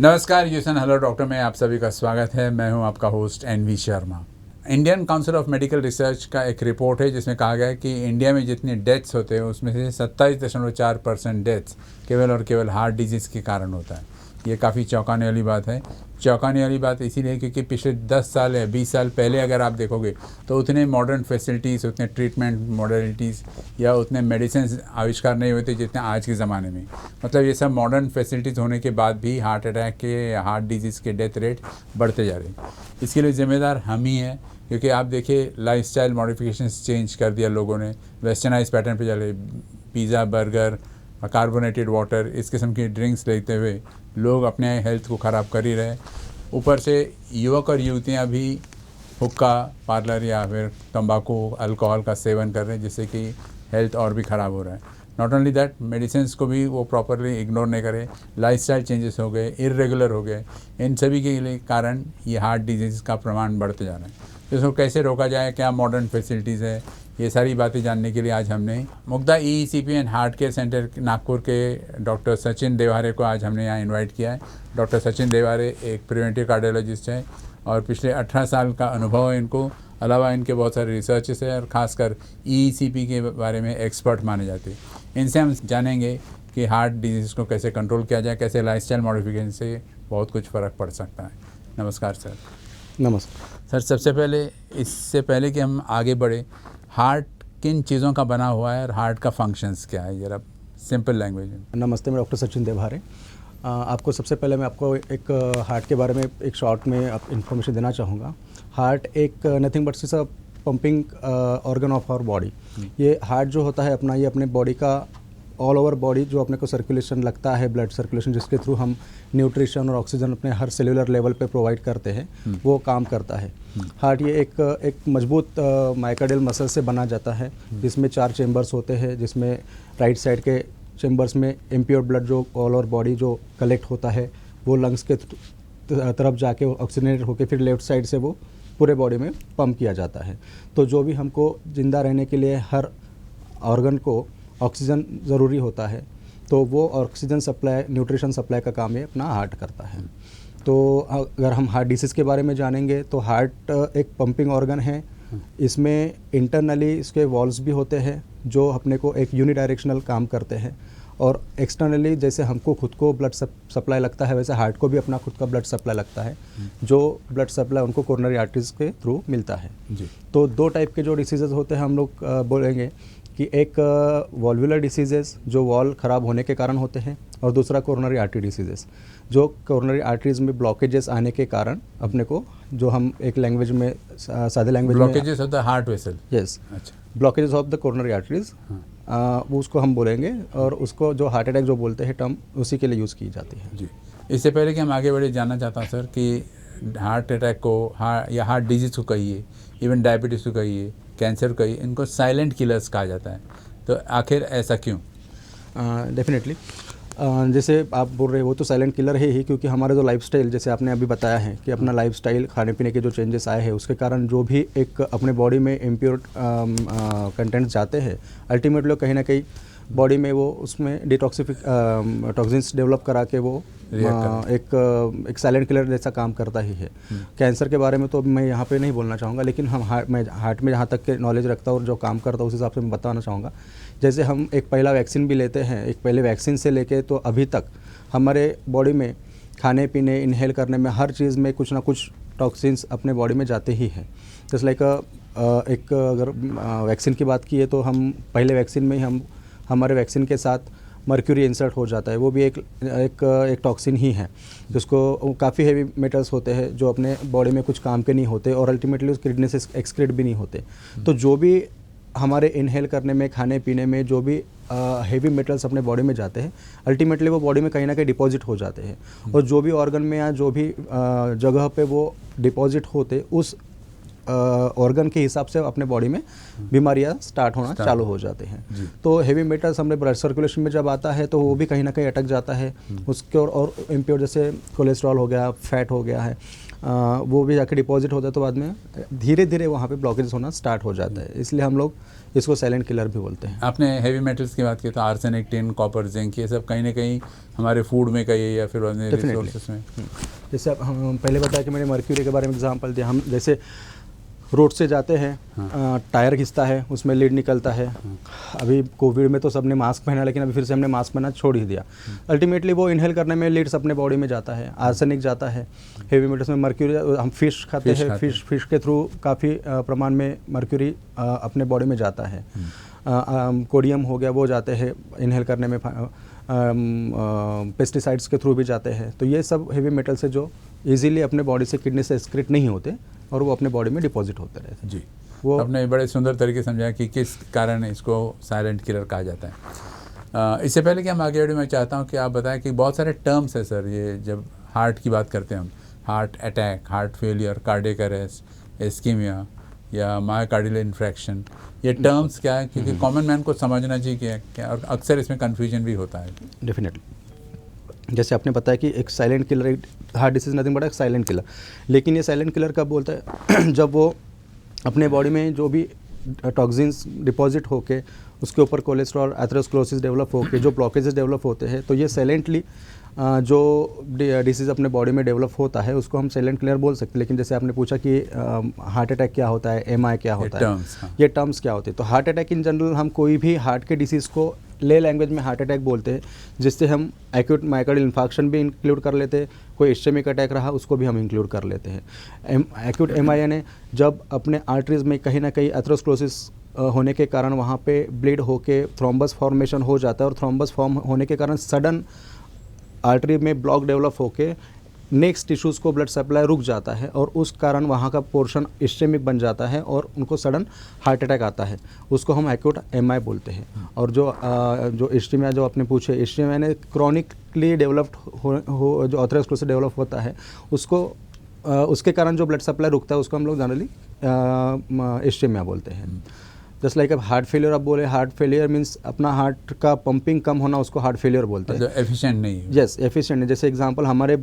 नमस्कार यूसन hello doctor में आप सभी का स्वागत है। मैं हूं आपका host NV Sharma. Indian Council of Medical Research का एक रिपोर्ट है जिसमें कहा गया है कि इंडिया में जितने डेथ्स होते हैं उसमें से 27.4% डेथ्स केवल और केवल हार्ट डिजीज़ के कारण होता है। ये काफ़ी चौंकाने वाली बात है। चौंकाने वाली बात इसीलिए क्योंकि पिछले 10 साल या 20 साल पहले अगर आप देखोगे तो उतने मॉडर्न फैसिलिटीज़, उतने ट्रीटमेंट मॉडर्निटीज़ या उतने मेडिसिन आविष्कार नहीं होते जितने आज के ज़माने में। मतलब ये सब मॉडर्न फैसिलिटीज़ होने के बाद भी हार्ट अटैक के, हार्ट डिजीज़ के डेथ रेट बढ़ते जा रहे हैं। इसके लिए ज़िम्मेदार हम ही हैं, क्योंकि आप देखिए लाइफस्टाइल मॉडिफिकेशंस चेंज कर दिया लोगों ने, वेस्टर्नाइज पैटर्न पे चले, पिज़्ज़ा, बर्गर, कार्बोनेटेड वाटर, इस किस्म की ड्रिंक्स लेते हुए लोग अपने हेल्थ को ख़राब कर ही रहे। ऊपर से युवक और युवतियाँ भी हुक्का पार्लर या फिर तंबाकू, अल्कोहल का सेवन कर रहे हैं, जिससे कि हेल्थ और भी ख़राब हो रहा है। नॉट ओनली दैट, मेडिसिन्स को भी वो प्रॉपरली इग्नोर नहीं करे, लाइफस्टाइल चेंजेस हो गए, इर्रेगुलर हो गए। इन सभी के लिए कारण ये हार्ट डिजीज़ का प्रमाण बढ़ते जा रहा है। तो इसको कैसे रोका जाए, क्या मॉडर्न फैसिलिटीज़ है, ये सारी बातें जानने के लिए आज हमने Mugdha ECP and heart care centre Nagpur के डॉक्टर सचिन देवारे को आज हमने यहाँ इनवाइट किया है। डॉक्टर सचिन देवारे एक प्रिवेंटिव कार्डियोलॉजिस्ट हैं और पिछले 18 साल का अनुभव है इनको। अलावा इनके बहुत सारे रिसर्चेस है और ख़ासकर ECP के बारे में एक्सपर्ट माने जाते हैं। इनसे हम जानेंगे कि हार्ट डिजीज़ को कैसे कंट्रोल किया जाए, कैसे लाइफस्टाइल मॉडिफिकेशन से बहुत कुछ फ़र्क पड़ सकता है। नमस्कार सर। नमस्कार सर, सबसे पहले, इससे पहले कि हम आगे बढ़े, हार्ट किन चीज़ों का बना हुआ है और हार्ट का फंक्शंस क्या है, जरा सिंपल लैंग्वेज में। नमस्ते, मैं डॉक्टर सचिन देवारे। आपको सबसे पहले मैं आपको एक हार्ट के बारे में एक शॉर्ट में इन्फॉर्मेशन देना चाहूँगा। हार्ट एक nothing but is a pumping organ of our body. ये हार्ट जो होता है अपना, ये अपने बॉडी का ऑल ओवर बॉडी जो अपने को सर्कुलेशन लगता है, ब्लड सर्कुलेशन, जिसके थ्रू हम न्यूट्रिशन और ऑक्सीजन अपने हर सेलुलर लेवल पे प्रोवाइड करते हैं, वो काम करता है। हार्ट ये एक मजबूत माइकार्डियल मसल से बना जाता है, जिसमें 4 चेम्बर्स होते हैं, जिसमें राइट साइड के चेम्बर्स में इम्प्योर ब्लड जो ऑल ओवर बॉडी जो कलेक्ट होता है वो लंग्स के तरफ जाके ऑक्सीजनेटेड होकर फिर लेफ्ट साइड से वो पूरे बॉडी में पंप किया जाता है। तो जो भी हमको ज़िंदा रहने के लिए हर ऑर्गन को ऑक्सीजन ज़रूरी होता है, तो वो ऑक्सीजन सप्लाई, न्यूट्रिशन सप्लाई का काम ये अपना हार्ट करता है। तो अगर हम हार्ट डिसीज़ के बारे में जानेंगे तो हार्ट एक पंपिंग ऑर्गन है। इसमें इंटरनली इसके वॉल्व्स भी होते हैं जो अपने को एक यूनिडायरेक्शनल काम करते हैं, और एक्सटर्नली जैसे हमको खुद को ब्लड सप्लाई लगता है वैसे हार्ट को भी अपना खुद का ब्लड सप्लाई लगता है, जो ब्लड सप्लाई उनको कोरोनरी आर्टरीज के थ्रू मिलता है जी। तो 2 टाइप के जो डिसीज़ेज होते हैं हम लोग बोलेंगे कि एक वॉल्वुलर डिसीजेस जो वॉल ख़राब होने के कारण होते हैं, और दूसरा कोरोनरी आर्टरी डिसीजेस जो कोरोनरी आर्टरीज में ब्लॉकेजेस आने के कारण अपने को, जो हम एक लैंग्वेज में, सादे लैंग्वेज में, blockages of the heart vessel. Yes, blockages of the coronary arteries, वो उसको हम बोलेंगे, और उसको जो हार्ट अटैक जो बोलते हैं टर्म, उसी के लिए यूज़ की जाती है जी। इससे पहले कि हम आगे बढ़े, जानना चाहता हूँ सर कि हार्ट अटैक को या हार्ट डिजीज़ को कहिए, इवन डायबिटीज़ को कहिए, कैंसर को कहिए, इनको साइलेंट किलर्स कहा जाता है, तो आखिर ऐसा क्यों? डेफिनेटली जैसे आप बोल रहे हो वो तो साइलेंट किलर है ही, क्योंकि हमारा जो लाइफस्टाइल, जैसे आपने अभी बताया है कि अपना लाइफस्टाइल, खाने पीने के जो चेंजेस आए हैं उसके कारण जो भी एक अपने बॉडी में इम्प्योर कंटेंट्स जाते हैं, अल्टीमेटली कहीं ना कहीं बॉडी में वो उसमें टॉक्सिन्स डेवलप करा के वो एक साइलेंट किलर जैसा काम करता ही है। कैंसर के बारे में तो मैं यहाँ पे नहीं बोलना चाहूँगा, लेकिन मैं हार्ट में जहाँ तक के नॉलेज रखता हूँ और जो काम करता हूँ उस हिसाब से मैं बताना चाहूँगा। जैसे हम एक पहला वैक्सीन भी लेते हैं, एक पहले वैक्सीन से लेके तो अभी तक हमारे बॉडी में खाने पीने, इनहेल करने में, हर चीज़ में कुछ ना कुछ टॉक्सिन्स अपने बॉडी में जाते ही हैं। जैसे लाइक एक अगर वैक्सीन की बात की है तो हम पहले वैक्सीन में ही हमारे वैक्सीन के साथ मर्क्यूरी इंसर्ट हो जाता है, वो भी एक टॉक्सिन ही है, जिसको काफ़ी हेवी मेटल्स होते हैं जो अपने बॉडी में कुछ काम के नहीं होते, और अल्टीमेटली उस किडनी से एक्सक्रीट भी नहीं होते। तो जो भी हमारे इनहेल करने में, खाने पीने में जो भी हेवी मेटल्स अपने बॉडी में जाते हैं, अल्टीमेटली वो बॉडी में कहीं ना कहीं डिपॉजिट हो जाते हैं, और जो भी ऑर्गन में या जो भी जगह पे वो डिपॉजिट होते, उस ऑर्गन के हिसाब से अपने बॉडी में बीमारियां स्टार्ट होना चालू हो जाते हैं। तो हेवी मेटल्स हमने ब्लड सर्कुलेशन में जब आता है तो वो भी कहीं ना कहीं अटक जाता है उसके, और इम्प्योर जैसे कोलेस्ट्रॉल हो गया, फैट हो गया है, वो भी जाके डिपॉजिट होता है, तो बाद में धीरे धीरे वहाँ पे ब्लॉकेज होना स्टार्ट हो जाता है। इसलिए हम लोग इसको साइलेंट किलर भी बोलते हैं। आपने हेवी मेटल्स की बात की तो आर्सेनिक, टिन, कॉपर, जिंक, ये सब कहीं ना कहीं हमारे फूड में कहीं या फिर अन्य रिसोर्सेस में। जैसे अब हम पहले बताया कि मैंने मर्क्यूरी के बारे में एग्जांपल दिया। हम जैसे रोड से जाते हैं, टायर घिसता है, उसमें लीड निकलता है। अभी कोविड में तो सबने मास्क पहना, लेकिन अभी फिर से हमने मास्क पहना छोड़ ही दिया। अल्टीमेटली वो इनहेल करने में लीड्स अपने बॉडी में जाता है, आर्सेनिक जाता है, हेवी मेटल्स में मर्क्यूरी। हम फिश खाते हैं, फिश के थ्रू काफ़ी प्रमाण में मर्क्यूरी अपने बॉडी में जाता है। कोडियम हो गया, वो जाते हैं इनहेल करने में, पेस्टिसाइड्स के थ्रू भी जाते हैं। तो ये सब हेवी मेटल्स है जो इजीली अपने बॉडी से, किडनी से एक्सक्रीट नहीं होते और वो अपने बॉडी में डिपॉजिट होते रहते हैं। जी, वो आपने बड़े सुंदर तरीके से समझाया कि किस कारण इसको साइलेंट किलर कहा जाता है। इससे पहले कि हम आगे बढ़े, मैं चाहता हूँ कि आप बताएं कि बहुत सारे टर्म्स है सर, ये जब हार्ट की बात करते हैं हम, heart attack, heart failure, cardiac arrest, ischaemia या मायोकार्डियल इन्फ्रैक्शन, ये टर्म्स क्या है? क्योंकि कॉमन मैन को समझना चाहिए क्या, और अक्सर इसमें कन्फ्यूजन भी होता है। डेफिनेटली, जैसे आपने बताया कि एक silent killer, heart disease nothing but एक साइलेंट किलर। लेकिन ये साइलेंट किलर कब बोलता है? जब वो अपने बॉडी में जो भी टॉक्सिन्स डिपॉजिट होके उसके ऊपर कोलेस्ट्रॉल, एथेरोस्क्लेरोसिस डेवलप होके जो ब्लॉकेजेस डेवलप होते हैं, तो ये साइलेंटली जो डिसीज़ अपने बॉडी में डेवलप होता है उसको हम साइलेंट किलर बोल सकते हैं। लेकिन जैसे आपने पूछा कि हार्ट अटैक क्या होता है, एमआई क्या होता है, ये टर्म्स क्या होते हैं। तो हार्ट अटैक इन जनरल हम कोई भी हार्ट के डिसीज़ को ले लैंग्वेज में हार्ट अटैक बोलते हैं, जिससे हम एक्यूट मायोकार्डियल इन्फार्क्शन भी इंक्लूड कर लेते हैं। कोई इस्केमिक अटैक रहा उसको भी हम इंक्लूड कर लेते हैं। एक्यूट एमआई यानी जब अपने आर्टरीज में कहीं ना कहीं एथेरोस्क्लेरोसिस होने के कारण वहाँ पे ब्लीड होके थ्रोम्बस फॉर्मेशन हो जाता है, और थ्रोम्बस फॉर्म होने के कारण सडन आर्टरी में ब्लॉक डेवलप होके नेक्स्ट टिश्यूज़ को ब्लड सप्लाई रुक जाता है, और उस कारण वहाँ का पोर्शन इस्केमिक बन जाता है और उनको सडन हार्ट अटैक आता है। उसको हम एक्यूट एमआई बोलते हैं। और जो इस्केमिया जो आपने पूछे, इस्केमिया ने क्रॉनिकली डेवलप्ड हो जो एथेरोस्क्लेरोसिस डेवलप होता है, उसको उसके कारण जो ब्लड सप्लाई रुकता है उसको हम लोग जनरली इस्केमिया बोलते हैं। जस्ट लाइक अब हार्ट फेलियर, आप बोले हार्ट फेलियर मीन्स अपना हार्ट का पंपिंग कम होना, उसको हार्ट फेलियर बोलते हैं। एफिशिएंट नहीं है। यस, एफिशिएंट नहीं। जैसे एग्जांपल हमारे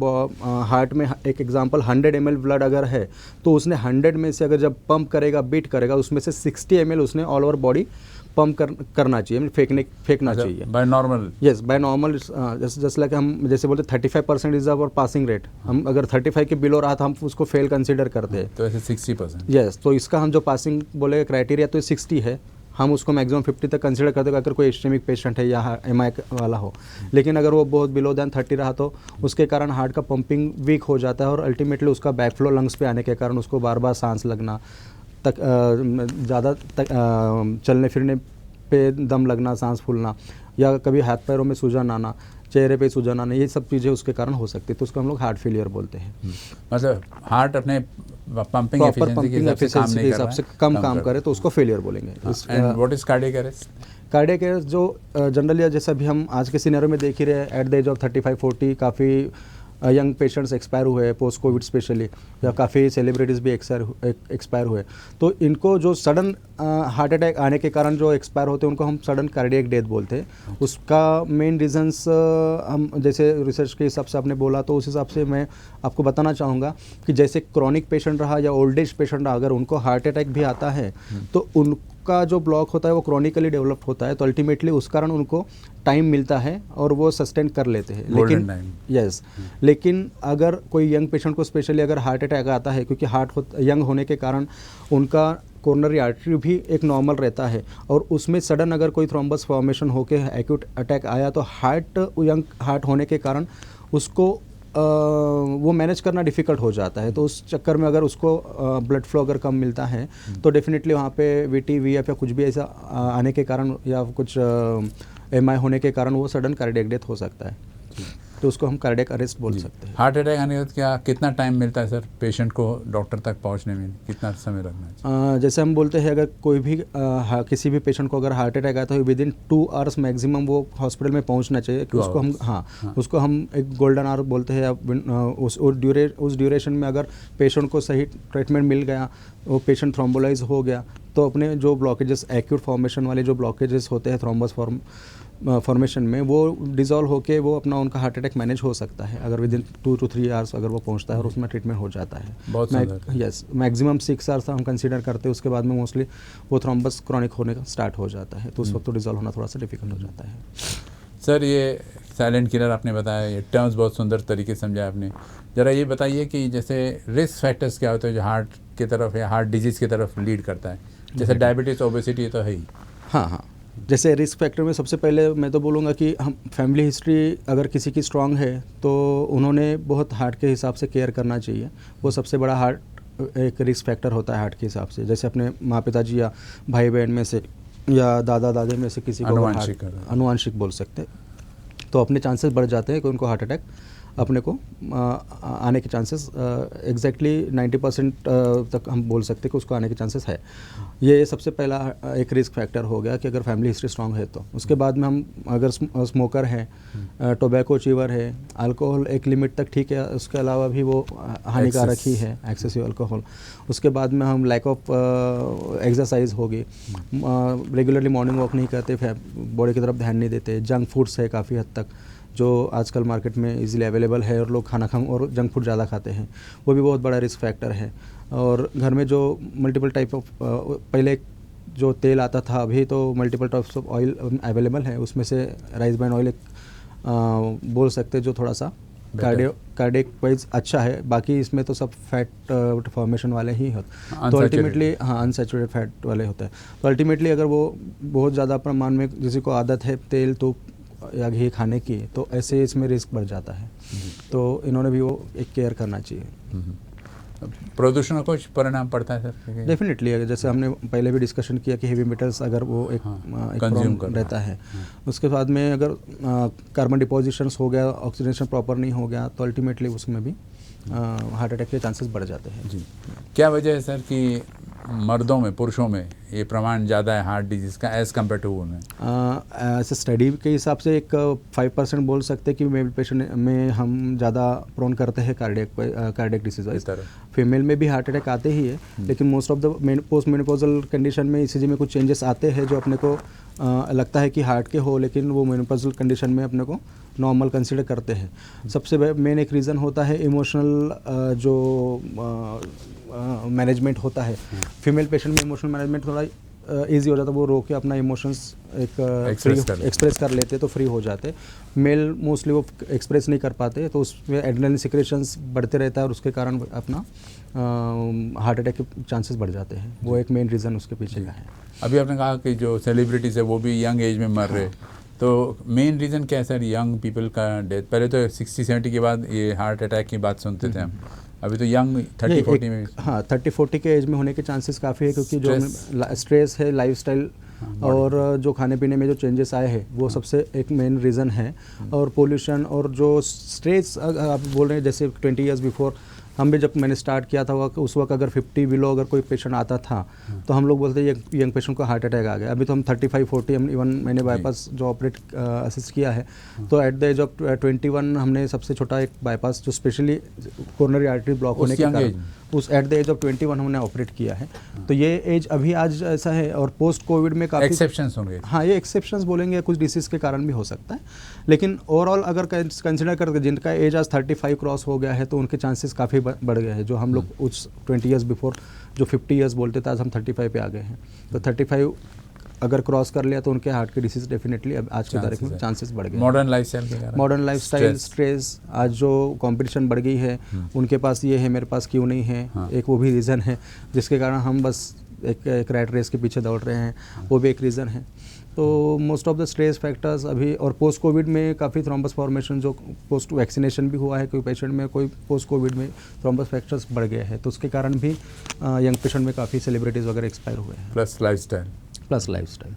हार्ट में एक एग्जांपल 100 ml ब्लड अगर है, तो उसने 100 में से अगर जब पंप करेगा, बीट करेगा, उसमें से 60 ml उसने ऑल ओवर बॉडी पंप करना चाहिए, फेंकना चाहिए by normal. Yes, by normal. Just like हम जैसे बोलते 35% इज अवर पासिंग रेट। हम अगर 35 के बिलो रहा था हम उसको फेल कंसीडर करते हैं, तो ऐसे 60%। यस, तो इसका हम जो पासिंग बोले क्राइटेरिया तो 60 है, हम उसको मैक्सिमम 50 तक कंसीडर करते हैं अगर कोई इस्केमिक पेशेंट है या एमआई वाला हो। लेकिन अगर वो बहुत बिलो दैन 30 रहा तो उसके कारण हार्ट का पंपिंग वीक हो जाता है, और अल्टीमेटली उसका बैकफ्लो लंग्स पे आने के कारण उसको बार बार सांस लगना, ज़्यादा चलने फिरने पे दम लगना, सांस फूलना, या कभी हाथ पैरों में सूजन आना, चेहरे पे सूजन आना, ये सब चीज़ें उसके कारण हो सकती है। तो उसको हम लोग हार्ट फेलियर बोलते हैं। मतलब हार्ट अपने पंपिंग एफिशिएंसी के हिसाब से कम काम करे तो उसको फेलियर बोलेंगे। And what is cardiac arrest? Cardiac arrest जो जनरली जैसे अभी हम आज के सिनेरियो में देख ही रहे हैं, एट द एज ऑफ 35-40 काफ़ी यंग पेशेंट्स एक्सपायर हुए हैं, पोस्ट कोविड स्पेशली, या काफ़ी सेलिब्रिटीज़ भी एक्सपायर हुए। तो इनको जो सडन हार्ट अटैक आने के कारण जो एक्सपायर होते हैं उनको हम सडन कार्डियक डेथ बोलते हैं। उसका मेन रीजंस हम जैसे रिसर्च के हिसाब से आपने बोला, तो उस हिसाब से मैं आपको बताना चाहूँगा कि जैसे क्रॉनिक पेशेंट रहा या ओल्ड एज पेशेंट रहा, अगर उनको हार्ट अटैक भी आता है तो उनका जो ब्लॉक होता है वो क्रॉनिकली डेवलप होता है, तो अल्टीमेटली उस कारण उनको टाइम मिलता है और वो सस्टेन कर लेते हैं। लेकिन यस, लेकिन अगर कोई यंग पेशेंट को स्पेशली अगर हार्ट अटैक आता है, क्योंकि यंग होने के कारण उनका कोरोनरी आर्टरी भी एक नॉर्मल रहता है, और उसमें सडन अगर कोई थ्रोम्बस फॉर्मेशन होके एक्यूट अटैक आया तो यंग हार्ट होने के कारण उसको वो मैनेज करना डिफ़िकल्ट हो जाता है। तो उस चक्कर में अगर उसको ब्लड फ्लो अगर कम मिलता है तो डेफिनेटली वहाँ पे VT VF या कुछ भी ऐसा आने के कारण या कुछ MI होने के कारण वो सडन कार्डियक डेथ हो सकता है, तो उसको हम कार्डियक अरेस्ट बोल सकते हैं। हार्ट अटैक आने के बाद क्या कितना टाइम मिलता है सर पेशेंट को डॉक्टर तक पहुंचने में, कितना समय लगना चाहिए? जैसे हम बोलते हैं अगर कोई भी किसी भी पेशेंट को अगर हार्ट अटैक आता है विदिन 2 आवर्स मैक्सिमम वो हॉस्पिटल में पहुंचना चाहिए। कि उसको हम उसको हम एक गोल्डन आवर बोलते हैं। उस ड्यूरेशन में अगर पेशेंट को सही ट्रीटमेंट मिल गया, वो पेशेंट थ्रोम्बोलाइज हो गया, तो अपने जो ब्लॉकेजेस एक्यूट फॉर्मेशन वाले जो ब्लॉकेजेस होते हैं थ्रोम्बस फॉर्मेशन में, वो डिज़ोल्व होके वो अपना उनका हार्ट अटैक मैनेज हो सकता है अगर विद इन 2 to 3 आवर्स अगर वो पहुंचता है और उसमें ट्रीटमेंट हो जाता है। बहुत सुंदर। यस, मैक्सिमम 6 आवर्स हम कंसीडर करते हैं, उसके बाद में मोस्टली वो थ्रोम्बस क्रॉनिक होने का स्टार्ट हो जाता है, तो उस वक्त तो डिज़ोल्व होना थोड़ा सा डिफिकल्ट हो जाता है। सर, ये साइलेंट किलर आपने बताया, ये टर्म्स बहुत सुंदर तरीके से समझाया आपने। ज़रा ये बताइए कि जैसे रिस्क फैक्टर्स क्या होते हैं जो हार्ट की तरफ या हार्ट डिजीज़ की तरफ लीड करता है, जैसे डायबिटीज़, ओबेसिटी तो है ही। हाँ, जैसे रिस्क फैक्टर में सबसे पहले मैं तो बोलूँगा कि हम फैमिली हिस्ट्री अगर किसी की स्ट्रांग है तो उन्होंने बहुत हार्ट के हिसाब से केयर करना चाहिए। वो सबसे बड़ा हार्ट एक रिस्क फैक्टर होता है हार्ट के हिसाब से। जैसे अपने माँ पिताजी या भाई बहन में से या दादा दादी में से किसी को आनुवांशिक बोल सकते हैं, तो अपने चांसेस बढ़ जाते हैं कि उनको हार्ट अटैक अपने को आने के चांसेस एग्जैक्टली 90% तक हम बोल सकते हैं कि उसको आने के चांसेस है। ये सबसे पहला एक रिस्क फैक्टर हो गया कि अगर फैमिली हिस्ट्री स्ट्रांग है तो। उसके बाद में हम अगर स्मोकर है, टोबैको च्यूअर है, अल्कोहल एक लिमिट तक ठीक है, उसके अलावा भी वो हानिकारक ही है, एक्सेसिव अल्कोहल। उसके बाद में हम लैक ऑफ एक्सरसाइज होगी, रेगुलरली मॉर्निंग वॉक नहीं करते, बॉडी की तरफ ध्यान नहीं देते, जंक फूड्स है काफ़ी हद तक जो आजकल मार्केट में इजीली अवेलेबल है और लोग खाना और जंक फूड ज़्यादा खाते हैं, वो भी बहुत बड़ा रिस्क फैक्टर है। और घर में जो मल्टीपल टाइप ऑफ पहले जो तेल आता था, अभी तो multiple types of oil available है, उसमें से राइस ब्रान ऑयल एक बोल सकते हैं जो थोड़ा सा कार्डियक वाइज अच्छा है। बाकी इसमें तो सब फैट फॉर्मेशन वाले ही होते, तो अल्टीमेटली अनसैचुरेटेड फैट वाले होते हैं। तो अल्टीमेटली अगर वो बहुत ज़्यादा प्रमाण में किसी को आदत है तेल तो या घी खाने की, तो ऐसे इसमें रिस्क बढ़ जाता है। तो इन्होंने भी वो एक केयर करना चाहिए। प्रदूषण का कुछ परिणाम पड़ता है सर? डेफिनेटली, जैसे हमने पहले भी डिस्कशन किया कि हेवी मेटल्स अगर वो एक प्रॉब्लम रहता है, उसके बाद में अगर कार्बन डिपोजिशंस हो गया, ऑक्सीडेशन प्रॉपर नहीं हो गया, तो अल्टीमेटली उसमें भी हार्ट अटैक के चांसेस बढ़ जाते हैं। जी, क्या वजह है सर कि मर्दों में, पुरुषों में ये प्रमाण ज़्यादा है हार्ट डिजीज़ का एज़ कम्पेयर टू वुमेन? ऐसे स्टडी के हिसाब से एक 5% बोल सकते हैं कि मेल पेशेंट में हम ज़्यादा प्रोन करते हैं कार्डियक डिसीज वाइज। फीमेल में भी हार्ट अटैक आते ही है, लेकिन most of the post menopausal condition में ईसीजी में कुछ चेंजेस आते हैं जो अपने को लगता है कि हार्ट के हो, लेकिन वो मेनोपॉजल कंडीशन में अपने को नॉर्मल कंसीडर करते हैं। सबसे मेन एक रीज़न होता है इमोशनल जो मैनेजमेंट होता है। फीमेल पेशेंट में इमोशनल मैनेजमेंट थोड़ा इजी हो जाता है, वो रो के अपना इमोशंस एक एक्सप्रेस कर लेते तो फ्री हो जाते। मेल मोस्टली वो एक्सप्रेस नहीं कर पाते, तो उसमें एड्रेनलिन सिक्रेशंस बढ़ते रहता है और उसके कारण अपना हार्ट अटैक के चांसेस बढ़ जाते हैं। वो एक मेन रीज़न उसके पीछे का है। अभी आपने कहा कि जो सेलिब्रिटीज़ है वो भी यंग एज में मर रहे, तो मेन रीज़न क्या है सर यंग पीपल का डेथ? पहले तो 60-70 के बाद ये हार्ट अटैक की बात सुनते थे हम, अभी तो यंग 30-40 में। हाँ, 30-40 के एज में होने के चांसेस काफ़ी है, क्योंकि जो स्ट्रेस है, लाइफस्टाइल और जो खाने पीने में जो चेंजेस आए हैं वो सबसे एक मेन रीज़न है। और पोल्यूशन और जो स्ट्रेस आप बोल रहे हैं, जैसे 20 ईयर्स बिफोर हम भी जब मैंने स्टार्ट किया था उस वक्त अगर 50 बिलो अगर कोई पेशेंट आता था तो हम लोग बोलते यंग पेशेंट को हार्ट अटैक आ गया। अभी तो हम 35-40 हम इवन मैंने बाईपास जो ऑपरेट असिस्ट किया है, तो एट द एज ऑफ 21 हमने सबसे छोटा एक बाईपास जो स्पेशली कोरोनरी आर्टरी ब्लॉक होने के कारण उस एट द एज ऑफ 21 हमने ऑपरेट किया है। तो ये एज अभी आज ऐसा है, और पोस्ट कोविड में काफ़ी एक्सेप्शंस होंगे। हाँ, ये एक्सेप्शंस बोलेंगे, कुछ डिसीज़ के कारण भी हो सकता है, लेकिन ओवरऑल अगर कंसिडर करके जिनका एज आज 35 क्रॉस हो गया है तो उनके चांसेस काफ़ी बढ़ गए हैं। जो हम लोग उस 20 ईयर्स बिफोर जो 50 ईयर्स बोलते थे, आज हम 35 पे आ गए हैं। तो 35 अगर क्रॉस कर लिया तो उनके हार्ट के डिसीज डेफिनेटली अब आज की तारीख में चांसेस बढ़ गए। मॉडर्न लाइफस्टाइल के कारण, मॉडर्न लाइफस्टाइल, स्ट्रेस, आज जो कंपटीशन बढ़ गई है, उनके पास ये है मेरे पास क्यों नहीं है, एक वो भी रीज़न है जिसके कारण हम बस एक रैट रेस के पीछे दौड़ रहे हैं, वो भी एक रीज़न है। तो most of the stress factors अभी, और पोस्ट कोविड में काफ़ी थ्रोम्बस फॉर्मेशन जो पोस्ट वैक्सीनेशन भी हुआ है कोई पेशेंट में, कोई पोस्ट कोविड में थ्रोम्बस फैक्टर्स बढ़ गए हैं, तो उसके कारण भी यंग पेशेंट में काफ़ी सेलिब्रिटीज़ वगैरह एक्सपायर हुए हैं। Plus lifestyle.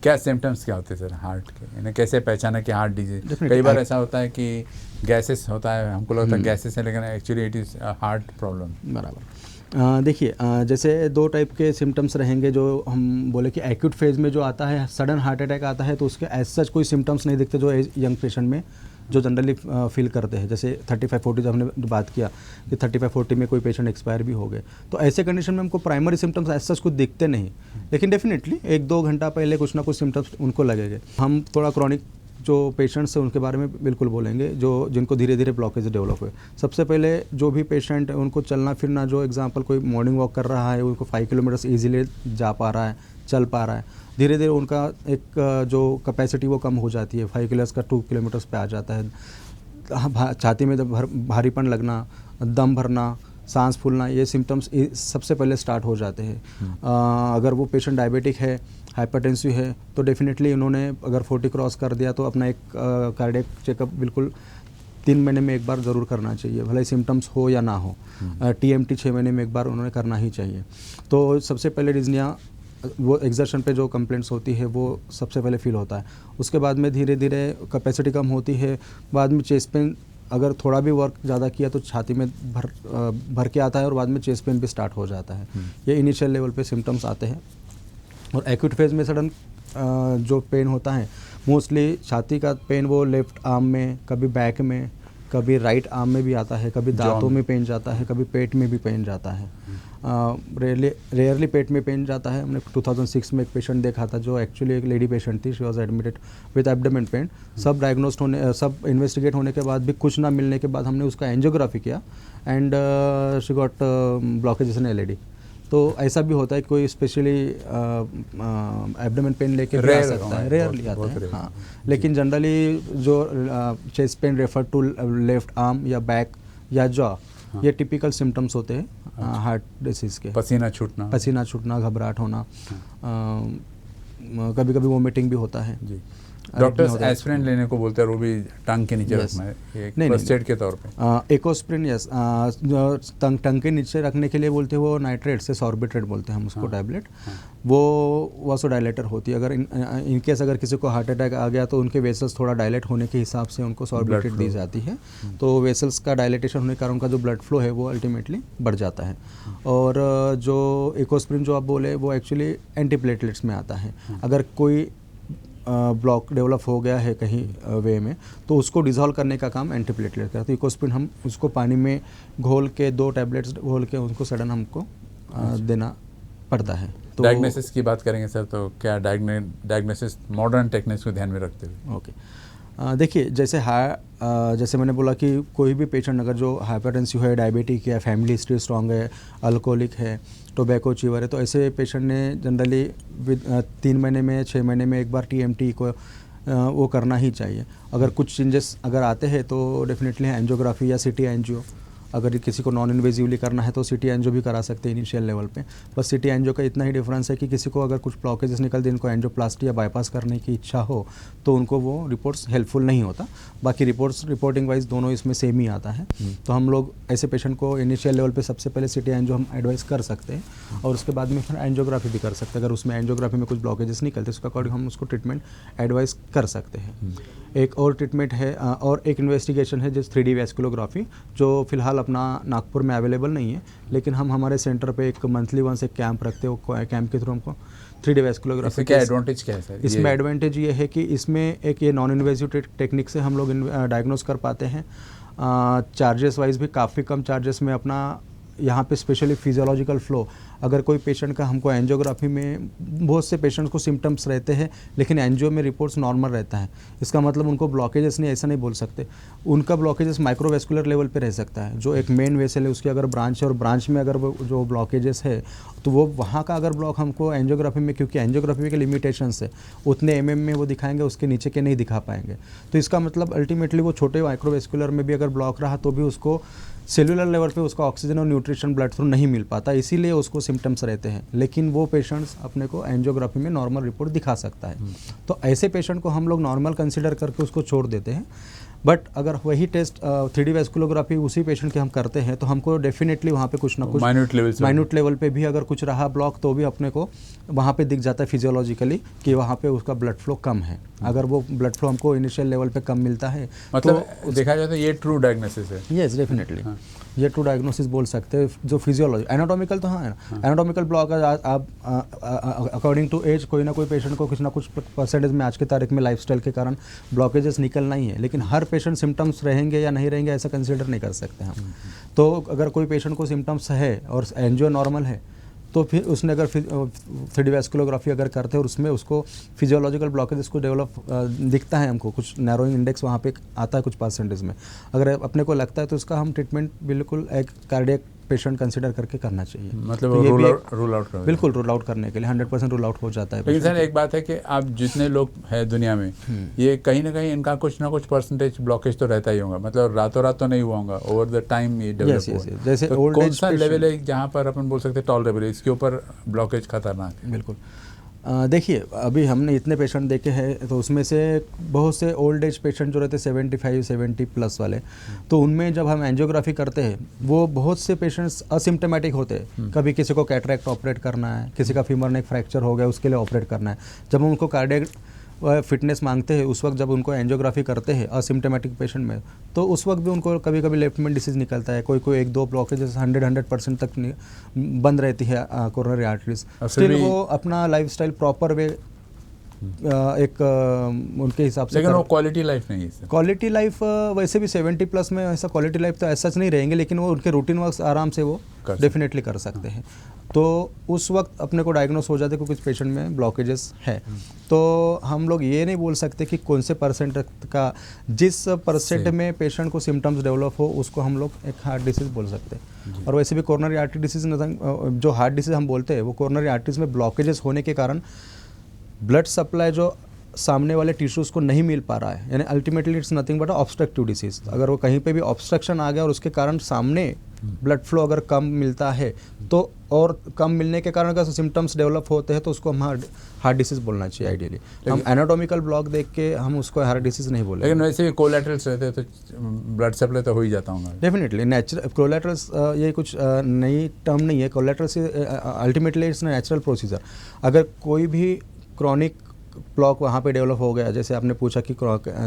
क्या सिम्टम्स क्या होते हैं सर हार्ट के, इन्हें कैसे पहचाना कि हार्ट डिजीज? कई बार ऐसा होता है कि गैसेस होता है, हमको लगता है गैसेस है, लेकिन actually it is heart problem. बराबर। देखिए, जैसे 2 टाइप के सिम्टम्स रहेंगे। जो हम बोले कि एक्यूट फेज में जो आता है, सडन हार्ट अटैक आता है, तो उसके एज सच कोई सिम्टम्स नहीं दिखते जो यंग पेशेंट में जो जनरली फील करते हैं, जैसे 35-40 जो हमने बात किया कि 35-40 में कोई पेशेंट एक्सपायर भी हो गए, तो ऐसे कंडीशन में हमको प्राइमरी सिम्टम्स ऐसा कुछ दिखते नहीं, लेकिन डेफिनेटली 1-2 घंटा पहले कुछ ना कुछ सिम्टम्स उनको लगेंगे। हम थोड़ा क्रॉनिक जो पेशेंट्स हैं उनके बारे में बिल्कुल बोलेंगे, जो जिनको धीरे धीरे ब्लॉकेज डेवलप हुए। सबसे पहले जो भी पेशेंट है उनको चलना फिरना, जो एग्जांपल कोई मॉर्निंग वॉक कर रहा है, उनको 5 किलोमीटर्स ईजिली जा पा रहा है, चल पा रहा है, धीरे धीरे उनका एक जो कैपेसिटी वो कम हो जाती है, 5 किलोमीटर्स का 2 किलोमीटर्स पे आ जाता है। छाती में जब भारीपन लगना, दम भरना, सांस फूलना, ये सिम्टम्स सबसे पहले स्टार्ट हो जाते हैं। अगर वो पेशेंट डायबिटिक है, हाइपरटेंसिव है, तो डेफिनेटली उन्होंने अगर 40 क्रॉस कर दिया तो अपना एक कार्डियक चेकअप बिल्कुल 3 महीने में एक बार ज़रूर करना चाहिए, भले सिम्टम्स हो या ना हो। TMT 6 महीने में एक बार उन्होंने करना ही चाहिए। तो सबसे पहले डिज़निया, वो एग्जर्शन पे जो कंप्लेंट्स होती है वो सबसे पहले फील होता है। उसके बाद में धीरे धीरे कैपेसिटी कम होती है, बाद में चेस्ट पेन, अगर थोड़ा भी वर्क ज़्यादा किया तो छाती में भर के आता है, और बाद में चेस्ट पेन भी स्टार्ट हो जाता है। ये इनिशियल लेवल पे सिम्टम्स आते हैं। और एक्यूट फेज में सडन जो पेन होता है, मोस्टली छाती का पेन वो लेफ्ट आर्म में, कभी बैक में, कभी राइट आर्म में भी आता है, कभी दांतों में पेन जाता है, कभी पेट में भी पेन जाता है। रेयरली पेट में पेन जाता है। हमने 2006 में एक पेशेंट देखा था जो एक्चुअली एक लेडी पेशेंट थी, she was admitted with abdomen pain. सब डायग्नोस्ट होने, सब इन्वेस्टिगेट होने के बाद भी कुछ ना मिलने के बाद हमने उसका एंजियोग्राफी किया and she got blockages in LAD। तो ऐसा भी होता है, कोई स्पेशली एब्डोमेन पेन लेके भी आ सकता है, रेयरली आता है। हाँ, लेकिन जनरली जो chest pain refer to left arm या बैक या जॉ, ये टिपिकल सिम्टम्स होते हैं हार्ट डिसीज़ के। पसीना छूटना, घबराहट होना, कभी कभी वोमिटिंग भी होता है जी। डॉक्टर्स एस्पिरिन लेने को बोलते हैं, वो भी टंग के नीचे रखना है, एक फर्स्ट एड के तौर पे। एकोस्प्रिन, यस, टंग के नीचे रखने के लिए बोलते हैं, वो नाइट्रेट से सॉर्बिट्रेट बोलते हैं हम उसको, टैबलेट। वो वासोडायलेटर होती है। अगर इन केस अगर किसी को हार्ट अटैक आ गया तो उनके वेसल्स थोड़ा डायलेट होने के हिसाब से उनको सॉर्बिट्रेट दी जाती है। तो वेसल्स का डायलेटेशन होने के कारण उनका जो ब्लड फ्लो है वो अल्टीमेटली बढ़ जाता है। और जो एकोस्प्रिन जो आप बोले वो एक्चुअली एंटीप्लेटलेट्स में आता है। अगर कोई ब्लॉक डेवलप हो गया है कहीं वे में, तो उसको डिज़ोल्व करने का काम एंटीप्लेटलेट करता है। तो इकोस्प्रिन हम उसको पानी में घोल के 2 टैबलेट्स घोल के उनको सडन हमको देना पड़ता है। तो डायग्नोसिस की बात करेंगे सर, तो क्या डायग्नोसिस मॉडर्न टेक्निक्स को ध्यान में रखते हुए? ओके, देखिए, जैसे मैंने बोला कि कोई भी पेशेंट अगर जो हाइपरटेंसिव है, डायबिटिक है, फैमिली हिस्ट्री स्ट्रॉन्ग है, अल्कोहलिक है, टोबैको चीवर है, तो ऐसे पेशेंट ने जनरली 3 महीने में 6 महीने में एक बार TMT को वो करना ही चाहिए। अगर कुछ चेंजेस अगर आते हैं तो डेफिनेटली एंजियोग्राफी या CT एंजियो, अगर किसी को नॉन इन्वेजिवली करना है तो CT एंजियो भी करा सकते हैं इनिशियल लेवल पे। बस CT एंजियो का इतना ही डिफरेंस है कि किसी को अगर कुछ ब्लॉकेजेस निकलते हैं, इनको एंजियोप्लास्टी या बाईपास करने की इच्छा हो तो उनको वो रिपोर्ट्स हेल्पफुल नहीं होता। बाकी रिपोर्टिंग वाइज दोनों इसमें सेम ही आता है। तो हम लोग ऐसे पेशेंट को इनिशियल लेवल पे सबसे पहले CT एंजियो हम एडवाइस कर सकते हैं, और उसके बाद में फिर एंजियोग्राफी भी कर सकते हैं। अगर उसमें एंजियोग्राफी में कुछ ब्लॉकेजेस निकलते हैं उसके अकॉर्डिंग हम उसको ट्रीटमेंट एडवाइस कर सकते हैं। एक और ट्रीटमेंट है और एक इन्वेस्टिगेशन है जिस 3D वैस्कुलोग्राफी, जो फिलहाल अपना नागपुर में अवेलेबल नहीं है, लेकिन हम हमारे सेंटर पे एक मंथली वंस एक कैंप रखते हैं। वो कैंप के थ्रू हमको 3D वैस्कुलोग्राफी। क्या एडवांटेज क्या है सर? इसमें एडवांटेज ये है कि इसमें एक ये नॉन इन्वेजिव टेक्निक से हम लोग डायग्नोस कर पाते हैं। चार्जेस वाइज भी काफ़ी कम चार्जेस में अपना यहाँ पे स्पेशली फिजियोलॉजिकल फ्लो, अगर कोई पेशेंट का हमको एंजियोग्राफी में बहुत से पेशेंट्स को सिम्टम्स रहते हैं लेकिन एंजियो में रिपोर्ट्स नॉर्मल रहता है, इसका मतलब उनको ब्लॉकेजेस नहीं, ऐसा नहीं बोल सकते। उनका ब्लॉकेजेस माइक्रोवेस्कुलर लेवल पे रह सकता है। जो एक मेन वेसल है उसकी अगर ब्रांच है और ब्रांच में अगर वो जो ब्लॉकेजेस है तो वो वहाँ का अगर ब्लॉक हमको एंजियोग्राफी में, क्योंकि एंजियोग्राफी के लिमिटेशंस है, उतने MM में वो दिखाएंगे, उसके नीचे के नहीं दिखा पाएंगे। तो इसका मतलब अल्टीमेटली वो छोटे माइक्रोवेस्कुलर में भी अगर ब्लॉक रहा तो भी उसको सेलुलर लेवल पे उसका ऑक्सीजन और न्यूट्रिशन ब्लड थ्रू नहीं मिल पाता, इसीलिए उसको सिम्टम्स रहते हैं। लेकिन वो पेशेंट्स अपने को एंजियोग्राफी में नॉर्मल रिपोर्ट दिखा सकता है। तो ऐसे पेशेंट को हम लोग नॉर्मल कंसिडर करके उसको छोड़ देते हैं। बट अगर वही टेस्ट 3D वैस्कुलोग्राफी उसी पेशेंट के हम करते हैं तो हमको डेफिनेटली वहाँ पे कुछ ना कुछ माइन्यूट लेवल पे भी अगर कुछ रहा ब्लॉक तो भी अपने को वहाँ पे दिख जाता है फिजियोलॉजिकली कि वहाँ पे उसका ब्लड फ्लो कम है। अगर वो ब्लड फ्लो हमको इनिशियल लेवल पे कम मिलता है, मतलब देखा जाए तो ये ट्रू डायग्नोसिस है। Yes, definitely. ये टू डायग्नोसिस बोल सकते हैं। जो फिजियोलॉजी एनाटॉमिकल तो हाँ है ना, एनाटॉमिकल ब्लॉक आप अकॉर्डिंग टू एज कोई ना कोई पेशेंट को कुछ ना कुछ परसेंटेज में आज की तारीख में लाइफस्टाइल के कारण ब्लॉकेजेस निकलना ही है, लेकिन हर पेशेंट सिम्टम्स रहेंगे या नहीं रहेंगे ऐसा कंसिडर नहीं कर सकते हम। तो अगर कोई पेशेंट को सिम्टम्स है और एंजियो नॉर्मल है तो फिर उसने अगर 3D वैस्कुलोग्राफी अगर करते हैं और उसमें उसको फिजियोलॉजिकल ब्लॉकेज को डेवलप दिखता है, हमको कुछ नैरोइंग इंडेक्स वहाँ पे आता है कुछ परसेंटेज में, अगर अपने को लगता है तो उसका हम ट्रीटमेंट बिल्कुल एक कार्डियक पेशेंट कंसिडर करके करना चाहिए। मतलब तो ये भी रूल आउट कर बिल्कुल रूल आउट करने के लिए 100% रूल आउट हो जाता है। लेकिन सर एक बात है कि आप जितने लोग हैं दुनिया में, ये कहीं ना कहीं इनका कुछ ना कुछ परसेंटेज ब्लॉकेज तो रहता ही होगा, मतलब रातों रात तो नहीं हुआ होगा, ओवर द टाइम ये डेवलप हुआ। जैसे तो ओल्ड कौन एज सा लेवल है जहाँ पर अपन बोल सकते हैं टॉलरेबल है, इसके ऊपर ब्लॉकेज खतरनाक है? बिल्कुल देखिए अभी हमने इतने पेशेंट देखे हैं तो उसमें से बहुत से ओल्ड एज पेशेंट जो रहते हैं 75-70 प्लस वाले, तो उनमें जब हम एंजियोग्राफी करते हैं वो बहुत से पेशेंट्स असिम्प्टोमेटिक होते हैं। कभी किसी को कैटरैक्ट ऑपरेट करना है, किसी का फीमर नेक फ्रैक्चर हो गया उसके लिए ऑपरेट करना है, जब हम उनको कार्डियक फिटनेस मांगते हैं उस वक्त जब उनको एंजियोग्राफी करते हैं असिम्प्टोमेटिक पेशेंट में, तो उस वक्त भी उनको कभी कभी लेफ्ट में डिसीज निकलता है, कोई कोई 1-2 ब्लॉकेजेस 100% तक बंद रहती है कोरोनरी आर्टरीज। स्टिल वो अपना लाइफस्टाइल प्रॉपर वे एक उनके हिसाब से, लेकिन वो क्वालिटी लाइफ नहीं है। क्वालिटी लाइफ वैसे भी 70 प्लस में ऐसा क्वालिटी लाइफ तो ऐसा नहीं रहेंगे, लेकिन वो उनके रूटीन वर्क आराम से वो डेफिनेटली कर सकते हैं। तो उस वक्त अपने को डायग्नोस हो जाते कि कुछ पेशेंट में ब्लॉकेजेस है। तो हम लोग ये नहीं बोल सकते कि कौन से परसेंट का, जिस परसेंट में पेशेंट को सिम्टम्स डेवलप हो उसको हम लोग एक हार्ट डिसीज बोल सकते हैं। और वैसे भी कोरोनरी आर्टरी डिसीज जो हार्ट डिसीज हम बोलते हैं वो कोरोनरी आर्टरीज में ब्लॉकेजेस होने के कारण ब्लड सप्लाई जो सामने वाले टिश्यूज़ को नहीं मिल पा रहा है, यानी ultimately it's nothing but obstructive disease. अगर वो कहीं पे भी ऑब्स्ट्रक्शन आ गया और उसके कारण सामने ब्लड फ्लो अगर कम मिलता है तो, और कम मिलने के कारण अगर सिम्टम्स डेवलप होते हैं तो उसको हम हार्ट डिसीज बोलना चाहिए आइडियली। हम एनाटॉमिकल ब्लॉक देख के हम उसको हार्ट डिसीज नहीं बोलेंगे। लेकिन वैसे भी कोलैटरल्स रहते हैं तो ब्लड सप्लाई तो हो ही जाता होगा। डेफिनेटली नेचुरल कोलैटरल्स ये कुछ नई टर्म नहीं है। Collaterals ultimately it's natural procedure. अगर कोई भी क्रॉनिक ब्लॉक वहाँ पे डेवलप हो गया, जैसे आपने पूछा कि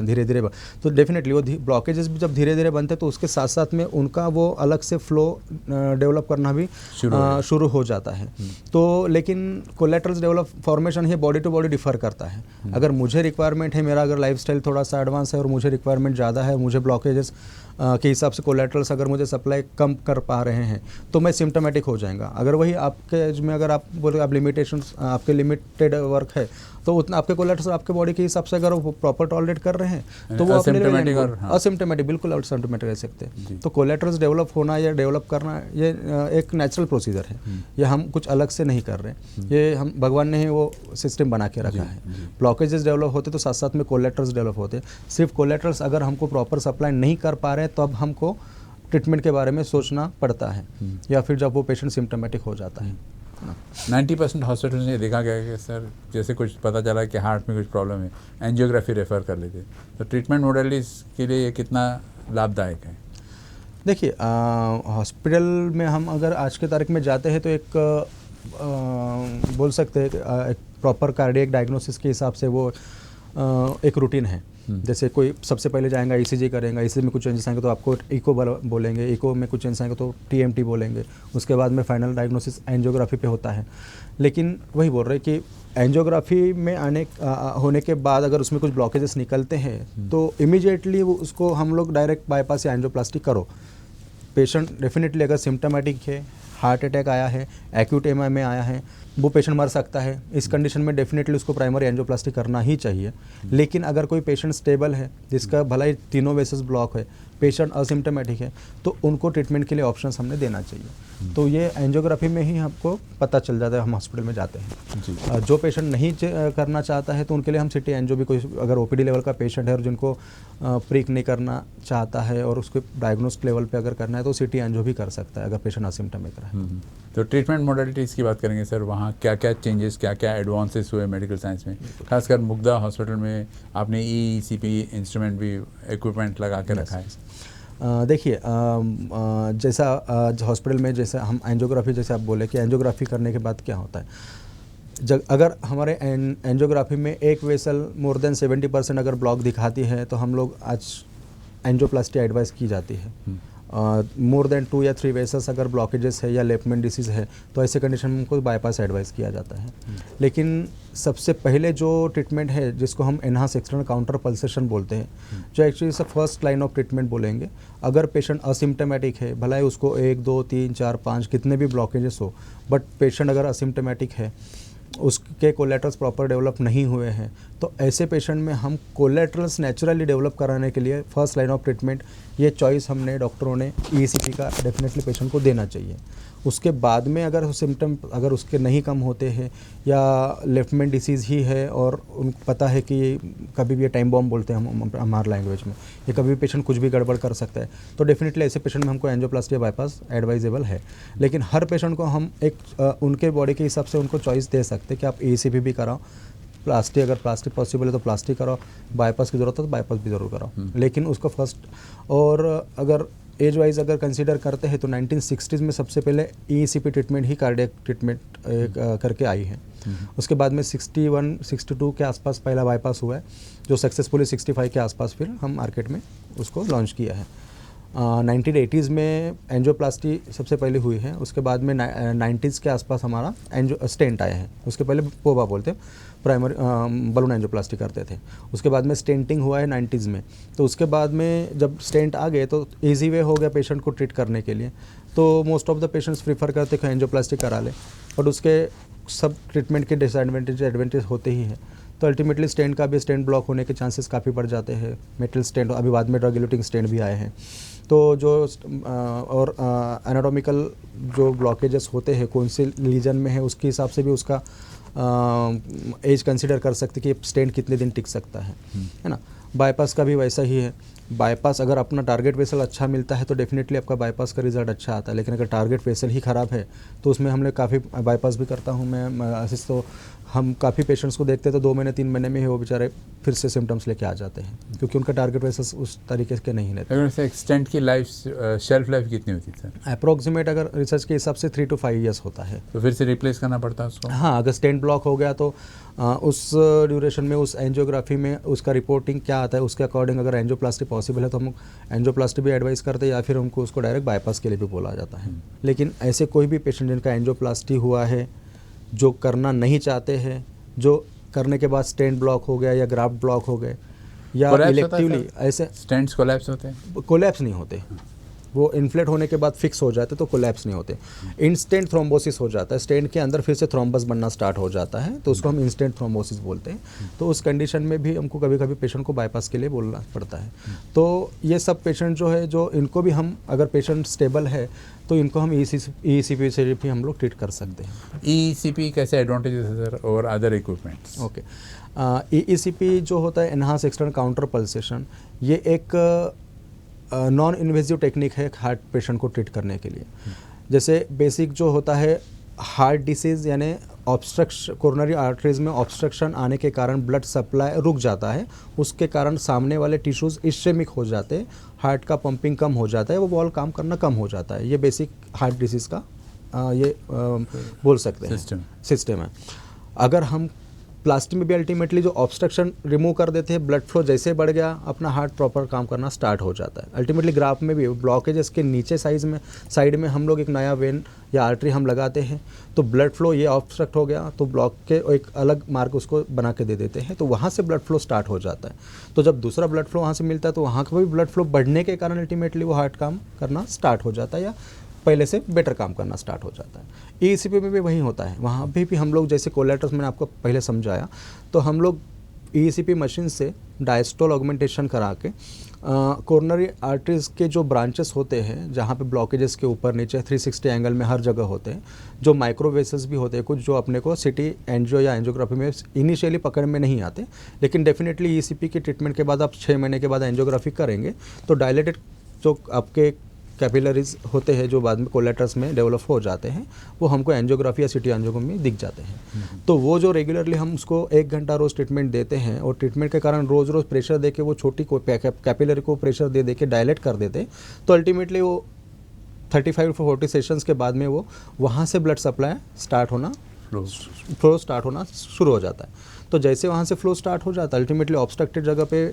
धीरे धीरे, तो डेफिनेटली वो ब्लॉकेजेस भी जब धीरे धीरे बनते हैं तो उसके साथ साथ में उनका वो अलग से फ्लो डेवलप करना भी शुरू हो जाता है। तो लेकिन कोलैटरल्स डेवलप फॉर्मेशन ये बॉडी टू बॉडी डिफर करता है। अगर मुझे रिक्वायरमेंट है, मेरा अगर लाइफस्टाइल थोड़ा सा एडवांस है और मुझे रिक्वायरमेंट ज़्यादा है, मुझे ब्लॉकेजेस के हिसाब से कोलैटरल्स अगर मुझे सप्लाई कम कर पा रहे हैं तो मैं सिम्टोमेटिक हो जाएगा। अगर वही आपके एज में अगर आप बोले आप लिमिटेशंस, आपके लिमिटेड वर्क है तो उतना आपके कोलैटरल्स आपके बॉडी के हिसाब से अगर वो प्रॉपर टॉलरेट कर रहे हैं तो वो असिम्प्टोमेटिक बिल्कुल असिम्प्टोमेटिक रह सकते हैं। तो कोलैटरल्स डेवलप होना या डेवलप करना ये एक नेचुरल प्रोसीजर है, ये हम कुछ अलग से नहीं कर रहे, ये हम भगवान ने ही वो सिस्टम बना के रखा है। ब्लॉकेजेस डेवलप होते तो साथ साथ में कोलैटरल्स डेवलप होते। सिर्फ कोलैटरल्स अगर हमको प्रॉपर सप्लाई नहीं कर पा रहे तो अब हमको ट्रीटमेंट के बारे में सोचना पड़ता है, या फिर जब वो पेशेंट सिम्टोमेटिक हो जाता है। 90% हॉस्पिटल में देखा गया है कि सर जैसे कुछ पता चला कि हार्ट में कुछ प्रॉब्लम है, एंजियोग्राफी रेफ़र कर लेते। तो ट्रीटमेंट मोडेलिटीज़ के लिए ये कितना लाभदायक है? देखिए हॉस्पिटल में हम अगर आज के तारीख में जाते हैं तो एक बोल सकते हैं एक प्रॉपर कार्डियक डायग्नोसिस के हिसाब से वो एक रूटीन है। जैसे कोई सबसे पहले जाएगा ईसीजी करेंगे, ईसीजी में कुछ चेंजेस आएंगे तो आपको इको बोलेंगे, इको में कुछ चेंजेस आएंगे तो टीएमटी बोलेंगे, उसके बाद में फाइनल डायग्नोसिस एंजियोग्राफी पे होता है। लेकिन वही बोल रहे कि एंजियोग्राफी में होने के बाद अगर उसमें कुछ ब्लॉकेजेस निकलते हैं तो इमीडिएटली उसको हम लोग डायरेक्ट बाईपास या एंजियोप्लास्टी करो। पेशेंट डेफिनेटली अगर सिम्टोमेटिक है, हार्ट अटैक आया है, एक्यूट एमआई में आया है, वो पेशेंट मर सकता है। इस कंडीशन में डेफिनेटली उसको प्राइमरी एंजियोप्लास्टी करना ही चाहिए। लेकिन अगर कोई पेशेंट स्टेबल है, जिसका भला ही तीनों वेसेस ब्लॉक है, पेशेंट असिम्टोमेटिक है, तो उनको ट्रीटमेंट के लिए ऑप्शंस हमने देना चाहिए। तो ये एंजियोग्राफी में ही हमको पता चल जाता है, हम हॉस्पिटल में जाते हैं। जो पेशेंट नहीं करना चाहता है तो उनके लिए हम सिटी एंजियो भी, कोई अगर ओपीडी लेवल का पेशेंट है और जिनको प्रीक नहीं करना चाहता है और उसको डायग्नोस्ट लेवल पे अगर करना है तो सिटी एंजियो भी कर सकता है अगर पेशेंट असिम्टोमेटिक है। तो ट्रीटमेंट मोडेलिटीज़ की बात करेंगे सर, वहाँ क्या क्या चेंजेस, क्या क्या एडवांसेस हुए मेडिकल साइंस में? खासकर मुग्धा हॉस्पिटल में आपने ECP इंस्ट्रूमेंट भी, इक्विपमेंट लगा के रखा है। देखिए जैसा हॉस्पिटल में जैसे हम एंजियोग्राफी, जैसे आप बोले कि एंजियोग्राफी करने के बाद क्या होता है, अगर हमारे एंजियोग्राफी में एक वेसल मोर देन 70% अगर ब्लॉक दिखाती है तो हम लोग आज एंजियोप्लास्टी एडवाइस की जाती है। मोर देन 2 या 3 वेसल्स अगर ब्लॉकेजेस है या लेफ्टमेन डिसीज़ है तो ऐसे कंडीशन में हमको बाईपास एडवाइस किया जाता है। लेकिन सबसे पहले जो ट्रीटमेंट है जिसको हम एनहांस एक्सटर्नल काउंटर पल्सेशन बोलते हैं, जो एक्चुअली इसे फर्स्ट लाइन ऑफ ट्रीटमेंट बोलेंगे। अगर पेशेंट असिम्टोमेटिक है, भला ही उसको 1 2 3 4 5 कितने भी ब्लॉकेजेस हो, बट पेशेंट अगर असिम्टोमेटिक है, उसके कोलेटरल्स प्रॉपर डेवलप नहीं हुए हैं, तो ऐसे पेशेंट में हम कोलेटरल्स नेचुरली डेवलप कराने के लिए फर्स्ट लाइन ऑफ ट्रीटमेंट ये चॉइस हमने डॉक्टरों ने ईसीपी का डेफिनेटली पेशेंट को देना चाहिए। उसके बाद में अगर सिम्टम अगर उसके नहीं कम होते हैं या लेफ्टमेन डिसीज़ ही है और उनको पता है कि कभी भी ये टाइम बॉम्ब बोलते हैं हम हमारे लैंग्वेज में, ये कभी भी पेशेंट कुछ भी गड़बड़ कर सकता है, तो डेफिनेटली ऐसे पेशेंट में हमको एंजियोप्लास्टी या बाईपास एडवाइजेबल है। लेकिन हर पेशेंट को हम एक उनके बॉडी के हिसाब से उनको चॉइस दे सकते हैं कि आप ईसीपी भी कराओ, प्लास्टिक अगर प्लास्टिक पॉसिबल है तो प्लास्टिक कराओ, बाईपास की ज़रूरत है तो बाईपास भी ज़रूर कराओ। लेकिन उसको फर्स्ट, और अगर एज वाइज अगर कंसीडर करते हैं तो 1960s में सबसे पहले ईसीपी ट्रीटमेंट ही कार्डियक ट्रीटमेंट करके आई है। उसके बाद में 61 62 के आसपास पहला बाईपास हुआ है, जो सक्सेसफुली 65 के आसपास फिर हम मार्केट में उसको लॉन्च किया है। 1980s में एंजियोप्लास्टी सबसे पहले हुई है। उसके बाद में 90s के आसपास हमारा स्टेंट आया है। उसके पहले पोबा बोलते हैं, प्राइमरी बलून एंजियोप्लास्टी करते थे। उसके बाद में स्टेंटिंग हुआ है 90s में। तो उसके बाद में जब स्टेंट आ गए तो ईजी वे हो गया पेशेंट को ट्रीट करने के लिए, तो most of the patients prefer करते कि एंजियोप्लास्टी करा ले, बट उसके सब ट्रीटमेंट के डिसएडवांटेज एडवांटेज होते ही हैं। तो अल्टीमेटली स्टेंट का भी स्टेंट ब्लॉक होने के चांसेस काफ़ी बढ़ जाते हैं। मेटल स्टेंट, अभी बाद में ड्रग इलूटिंग स्टेंट भी आए हैं। तो जो और एनाटॉमिकल जो ब्लॉकेजेस होते हैं कौन से लीजन में है उसके हिसाब से भी उसका एज कंसिडर कर सकते कि स्टेंट कितने दिन टिक सकता है ना। बाईपास का भी वैसा ही है। बाईपास अगर अपना टारगेट वेसल अच्छा मिलता है तो डेफिनेटली आपका बाईपास का रिजल्ट अच्छा आता है, लेकिन अगर टारगेट वेसल ही ख़राब है तो उसमें हमने काफ़ी बाईपास भी करता हूँ मैं असिस्ट, तो हम काफ़ी पेशेंट्स को देखते हैं तो 2 महीने 3 महीने में ही वो बेचारे फिर से सिम्टम्स लेके आ जाते हैं, क्योंकि उनका टारगेट वेसल उस तरीके के नहीं रहते। अगर एक्सटेंट की लाइफ शेल्फ लाइफ कितनी होती है सर? अप्रोक्सीमेट अगर रिसर्च के हिसाब से 3 to 5 ईयर्स होता है। तो फिर से रिप्लेस करना पड़ता है उसको? हाँ, अगर स्टेंट ब्लॉक हो गया तो उस ड्यूरेशन में उस एंजियोग्राफी में उसका रिपोर्टिंग क्या आता है उसके अकॉर्डिंग अगर एंजियोप्लास्टी पॉसिबल है तो हम एंजियोप्लास्टी भी एडवाइस करते हैं, या फिर हमको उसको डायरेक्ट बाईपास के लिए भी बोला जाता है। लेकिन ऐसे कोई भी पेशेंट जिनका एंजियोप्लास्टी हुआ है, जो करना नहीं चाहते हैं, जो करने के बाद स्टेंट ब्लॉक हो गया या ग्राफ्ट ब्लॉक हो गए या इलेक्टिवली ऐसे स्टेंट्स कोलैप्स होते हैं? कोलैप्स नहीं होते, वो इन्फ्लेट होने के बाद फिक्स हो जाते तो कोलैप्स नहीं होते। इंस्टेंट थ्रोम्बोसिस हो जाता है, स्टेंट के अंदर फिर से थ्रोम्बस बनना स्टार्ट हो जाता है, तो उसको हम इंस्टेंट थ्रोम्बोसिस बोलते हैं। तो उस कंडीशन में भी हमको कभी कभी पेशेंट को बाईपास के लिए बोलना पड़ता है। तो ये सब पेशेंट जो है, जो इनको भी हम अगर पेशेंट स्टेबल है तो इनको हम ईसीपी से भी हम लोग ट्रीट कर सकते हैं। ईसीपी कैसे एडवांटेजेस है सर और अदर इक्विपमेंट्स? ओके, ईसीपी जो होता है एनहांस एक्सटर्नल काउंटर पल्सेशन, ये एक नॉन इन्वेजिव टेक्निक है हार्ट पेशेंट को ट्रीट करने के लिए। जैसे बेसिक जो होता है हार्ट डिसीज़ यानी ऑब्स्ट्रक्शन, कोरोनरी आर्टरीज में ऑब्स्ट्रक्शन आने के कारण ब्लड सप्लाई रुक जाता है, उसके कारण सामने वाले टिश्यूज़ इश्चेमिक हो जाते हैं, हार्ट का पंपिंग कम हो जाता है, वो वॉल्व काम करना कम हो जाता है। ये बेसिक हार्ट डिसीज़ का बोल सकते हैं सिस्टम है। अगर हम प्लास्टिक में भी अल्टीमेटली जो ऑब्स्ट्रक्शन रिमूव कर देते हैं, ब्लड फ्लो जैसे बढ़ गया अपना हार्ट प्रॉपर काम करना स्टार्ट हो जाता है। अल्टीमेटली ग्राफ में भी ब्लॉकेजेस के नीचे साइड में हम लोग एक नया वेन या आर्टरी हम लगाते हैं, तो ब्लड फ्लो ये ऑब्स्ट्रक्ट हो गया तो ब्लॉक के एक अलग मार्ग उसको बना के दे देते हैं, तो वहाँ से ब्लड फ्लो स्टार्ट हो जाता है। तो जब दूसरा ब्लड फ्लो वहाँ से मिलता है तो वहाँ का भी ब्लड फ्लो बढ़ने के कारण अल्टीमेटली वो हार्ट काम करना स्टार्ट हो जाता है या पहले से बेटर काम करना स्टार्ट हो जाता है। ईसीपी में भी वही होता है, वहाँ भी हम लोग जैसे कोलेटर्स मैंने आपको पहले समझाया, तो हम लोग ईसीपी मशीन से डायस्टोल ऑगमेंटेशन करा के कोरोनरी आर्टरीज के जो ब्रांचेस होते हैं जहाँ पे ब्लॉकेजेस के ऊपर नीचे 360 एंगल में हर जगह होते हैं, जो माइक्रोवेसल्स भी होते हैं कुछ जो अपने को सिटी एंजियो या एंजियोग्राफी में इनिशियली पकड़ में नहीं आते, लेकिन डेफिनेटली ईसीपी के ट्रीटमेंट के बाद आप 6 महीने के बाद एंजियोग्राफी करेंगे तो डायलेटेड जो आपके कैपिलरीज होते हैं जो बाद में कोलेटर्स में डेवलप हो जाते हैं, वो हमको एंजियोग्राफी या सिटी एंजियोग्राफी में दिख जाते हैं। तो वो जो रेगुलरली हम उसको 1 घंटा रोज़ ट्रीटमेंट देते हैं और ट्रीटमेंट के कारण रोज़ प्रेशर दे के वो छोटी कैपिलरी को प्रेशर दे के डायलेट कर देते हैं, तो अल्टीमेटली वो 35 to 40 सेशंस के बाद में वो वहाँ से ब्लड सप्लाई स्टार्ट होना फ्लो स्टार्ट होना शुरू हो जाता है। तो जैसे वहाँ से फ्लो स्टार्ट हो जाता है अल्टीमेटली ऑब्स्ट्रक्टेड जगह पे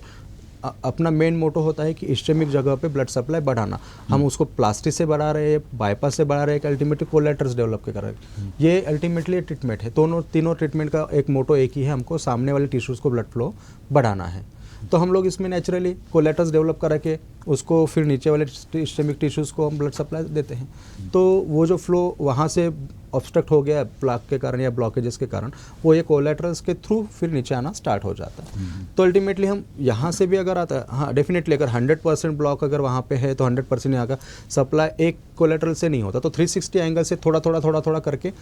अपना मेन मोटो होता है कि इस्टेमिक जगह पे ब्लड सप्लाई बढ़ाना। हम उसको प्लास्टिक से बढ़ा रहे हैं, बाईपास से बढ़ा रहे हैं, कि अल्टीमेटली कोलेटर्स डेवलप कर रहे हैं। ये अल्टीमेटली ट्रीटमेंट है। तीनों ट्रीटमेंट का एक मोटो एक ही है, हमको सामने वाले टिश्यूज़ को ब्लड फ्लो बढ़ाना है। तो हम लोग इसमें नेचुरली कोलेटर्स डेवलप करा के उसको फिर नीचे वाले इस्टेमिक टिश्यूज़ को हम ब्लड सप्लाई देते हैं। तो वो जो फ्लो वहाँ से ऑब्स्ट्रक्ट हो गया ब्लॉक के कारण या ब्लॉकेजेस के कारण, वो ये कोलेटरल्स के थ्रू फिर नीचे आना स्टार्ट हो जाता है। तो अल्टीमेटली हम यहाँ से भी अगर आता है, हाँ डेफिनेटली अगर 100% ब्लॉक अगर वहाँ पे है तो 100% यहाँ का सप्लाई एक कोलेटरल से नहीं होता। तो 360 एंगल से थोड़ा थोड़ा करके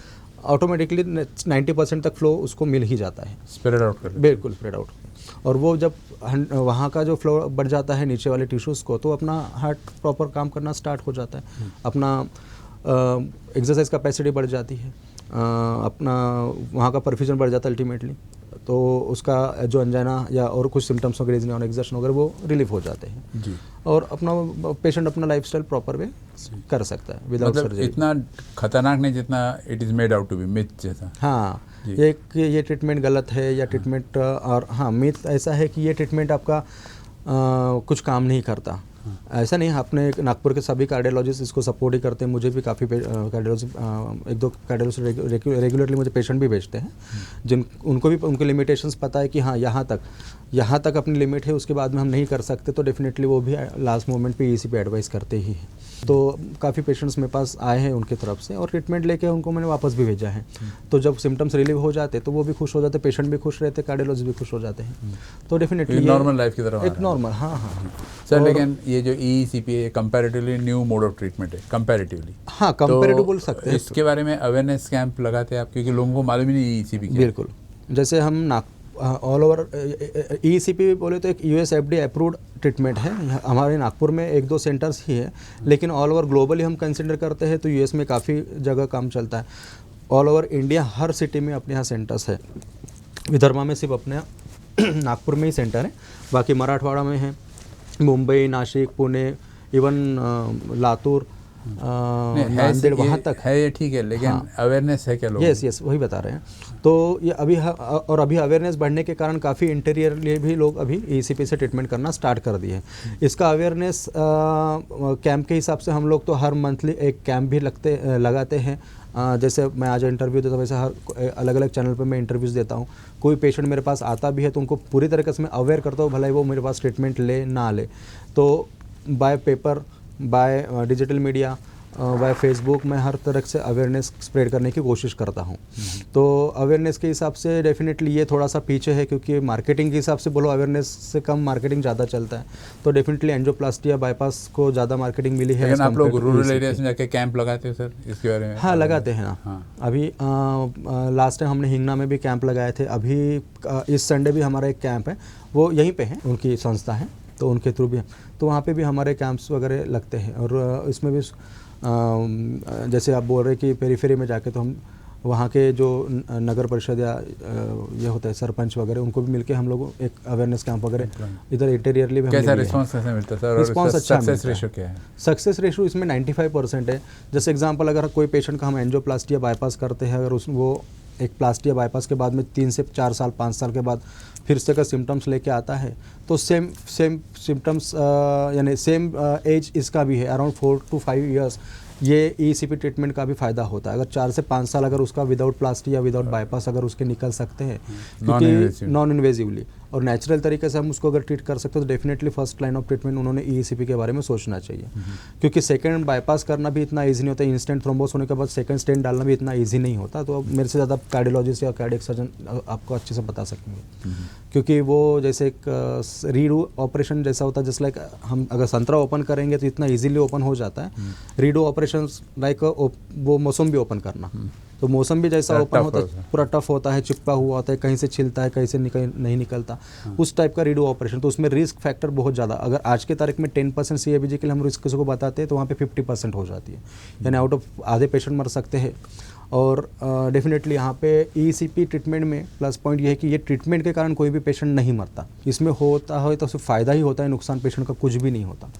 ऑटोमेटिकली 90% तक फ्लो उसको मिल ही जाता है, स्प्रेड आउट कर। बिल्कुल स्प्रेड आउट। और वो जब वहाँ का जो फ्लो बढ़ जाता है नीचे वाले टिश्यूज़ को, तो अपना हार्ट प्रॉपर काम करना स्टार्ट हो जाता है, अपना एक्सरसाइज कैपेसिटी बढ़ जाती है, अपना वहाँ का परफ्यूजन बढ़ जाता है अल्टीमेटली। तो उसका जो अंजाना या और कुछ सिम्टम्स वगैरह रीजनिंग और एग्जर्शन वगैरह वो रिलीफ हो जाते हैं जी। और अपना पेशेंट अपना लाइफस्टाइल प्रॉपर वे कर सकता है विदाउट मतलब सर्जरी। इतना खतरनाक नहीं जितना it is made out to be, myth जैसा। हाँ, ये ट्रीटमेंट गलत है या ट्रीटमेंट, और हाँ मिथ ऐसा है कि ये ट्रीटमेंट आपका कुछ काम नहीं करता। ऐसा नहीं, अपने नागपुर के सभी कार्डियोलॉजिस्ट इसको सपोर्ट ही करते हैं। मुझे भी काफ़ी कार्डियोलॉजी, एक दो कार्डियोलॉजिस्ट रेगुलरली मुझे पेशेंट भी भेजते हैं, जिन उनको भी उनके लिमिटेशंस पता है कि हाँ यहाँ तक अपनी लिमिट है, उसके बाद में हम नहीं कर सकते। तो डेफिनेटली वो भी लास्ट मोमेंट पे ईसी पे एडवाइस करते ही हैं। तो काफ़ी पेशेंट्स मेरे पास आए हैं उनकी तरफ से, और ट्रीटमेंट लेके उनको मैंने वापस भी भेजा है। तो जब सिम्टम्स रिलीव हो जाते तो वो भी खुश हो जाते, पेशेंट भी खुश रहते, कार्डियोलॉजिस्ट भी खुश हो जाते हैं। तो डेफिनेटली नॉर्मल लाइफ की तरफ एक नॉर्मल, हाँ सर। लेकिन ये जो ECP है comparatively new mode of treatment है, कंपैरेटिवली। हाँ, कंपैरेटिव बोल सकते हैं। इसके बारे में अवेयरनेस कैंप लगाते हैं आप, क्योंकि लोगों को मालूम ही नहीं ECP क्या है। बिल्कुल, जैसे हम ऑल ओवर ECP बोले तो एक US FDA अप्रूव्ड ट्रीटमेंट है। हमारे नागपुर में 1-2 सेंटर्स ही है, लेकिन ऑल ओवर ग्लोबली हम कंसिडर करते हैं तो US में काफ़ी जगह काम चलता है। ऑल ओवर इंडिया हर सिटी में अपने यहाँ सेंटर्स है। विदर्भा में सिर्फ अपने नागपुर में ही सेंटर है, बाकी मराठवाड़ा में है, मुंबई, नासिक, पुणे, इवन लातूर, नांदेड़, वहाँ तक है। ये ठीक है, लेकिन अवेयरनेस है क्या लोगों? यस वही बता रहे हैं। तो ये अभी अवेयरनेस बढ़ने के कारण काफ़ी इंटीरियरली भी लोग अभी ECP से ट्रीटमेंट करना स्टार्ट कर दिए हैं। इसका अवेयरनेस कैंप के हिसाब से हम लोग तो हर मंथली एक कैंप भी लगाते हैं। जैसे मैं आज इंटरव्यू देता हूँ, वैसे हर अलग अलग चैनल पर मैं इंटरव्यूज़ देता हूँ। कोई पेशेंट मेरे पास आता भी है तो उनको पूरी तरीके से मैं अवेयर करता हूँ, भले ही वो मेरे पास ट्रीटमेंट ले ना ले। तो by paper, by digital media, by Facebook, मैं हर तरह से अवेयरनेस स्प्रेड करने की कोशिश करता हूँ। तो अवेयरनेस के हिसाब से डेफिनेटली ये थोड़ा सा पीछे है, क्योंकि मार्केटिंग के हिसाब से बोलो अवेयरनेस से कम मार्केटिंग ज़्यादा चलता है। तो डेफिनेटली एंजियोप्लास्टी या बाईपास को ज़्यादा मार्केटिंग मिली है। लेकिन आप लोग रूरल एरियाज में जाके कैंप लगाते हो सर, इसके बारे में? हाँ, लगाते हैं ना। हाँ। अभी लास्ट टाइम हमने हिंगना में भी कैंप लगाए थे। अभी इस संडे भी हमारा एक कैंप है, वो यहीं पे है, उनकी संस्था है तो उनके थ्रू भी, तो वहाँ पे भी हमारे कैंप्स वगैरह लगते हैं। और इसमें भी जैसे आप बोल रहे कि पेरीफेरी में जाके, तो हम वहाँ के जो नगर परिषद या ये होता है सरपंच वगैरह, उनको भी मिलके हम लोग एक अवेयरनेस कैंप वगैरह इधर इंटीरियरली भी कैसा रिस्पांस कैसे मिलता है सर? रिस्पांस अच्छा मिलता है। सक्सेस रेशो क्या है? सक्सेस रेशो इसमें 95% है। जैसे एग्जांपल, अगर कोई पेशेंट का हम एंजियोप्लास्टी या बाईपास करते हैं, अगर वो एक प्लास्टी या बाईपास के बाद में 3 से 4 साल 5 साल के बाद फिर से अगर सिम्टम्स लेके आता है, तो सेम सिम्टम्स यानी सेम एज इसका भी है, अराउंड 4 to 5 ईयर्स ये ECP ट्रीटमेंट का भी फ़ायदा होता है। अगर 4 से 5 साल अगर उसका विदाउट प्लास्टी या विदाउट बाईपास अगर उसके निकल सकते हैं, क्योंकि नॉन इन्वेजिवली और नेचुरल तरीके से हम उसको अगर ट्रीट कर सकते हो, तो definitely first line of treatment उन्होंने ECP के बारे में सोचना चाहिए। क्योंकि सेकंड बाईपास करना भी इतना ईजी नहीं होता, इंस्टेंट थ्रोम्बोस होने के बाद सेकंड स्टेंट डालना भी इतना ईजी नहीं होता। तो मेरे से ज़्यादा कार्डियोलॉजिस्ट या कार्डियक सर्जन आपको अच्छे से बता सकेंगे, क्योंकि वो जैसे एक रीडो ऑपरेशन जैसा होता है। जैसे लाइक हम अगर संतरा ओपन करेंगे तो इतना ईजिली ओपन हो जाता है, रीडो ऑपरेशन लाइक वो मौसम भी ओपन करना, तो मौसम भी जैसा ओपन होता है पूरा टफ होता है, चिपका हुआ होता है, कहीं से छिलता है, कहीं से नहीं निकलता, उस टाइप का रीडो ऑपरेशन। तो उसमें रिस्क फैक्टर बहुत ज़्यादा, अगर आज के तारीख में 10% CABG के लिए हम रिस्क को बताते हैं, तो वहाँ पे 50% हो जाती है, यानी आउट ऑफ आधे पेशेंट मर सकते हैं। और डेफिनेटली यहाँ पे ECP ट्रीटमेंट में प्लस पॉइंट ये है कि ये ट्रीटमेंट के कारण कोई भी पेशेंट नहीं मरता। इसमें होता है तो सिर्फ फ़ायदा ही होता है, नुकसान पेशेंट का कुछ भी नहीं होता।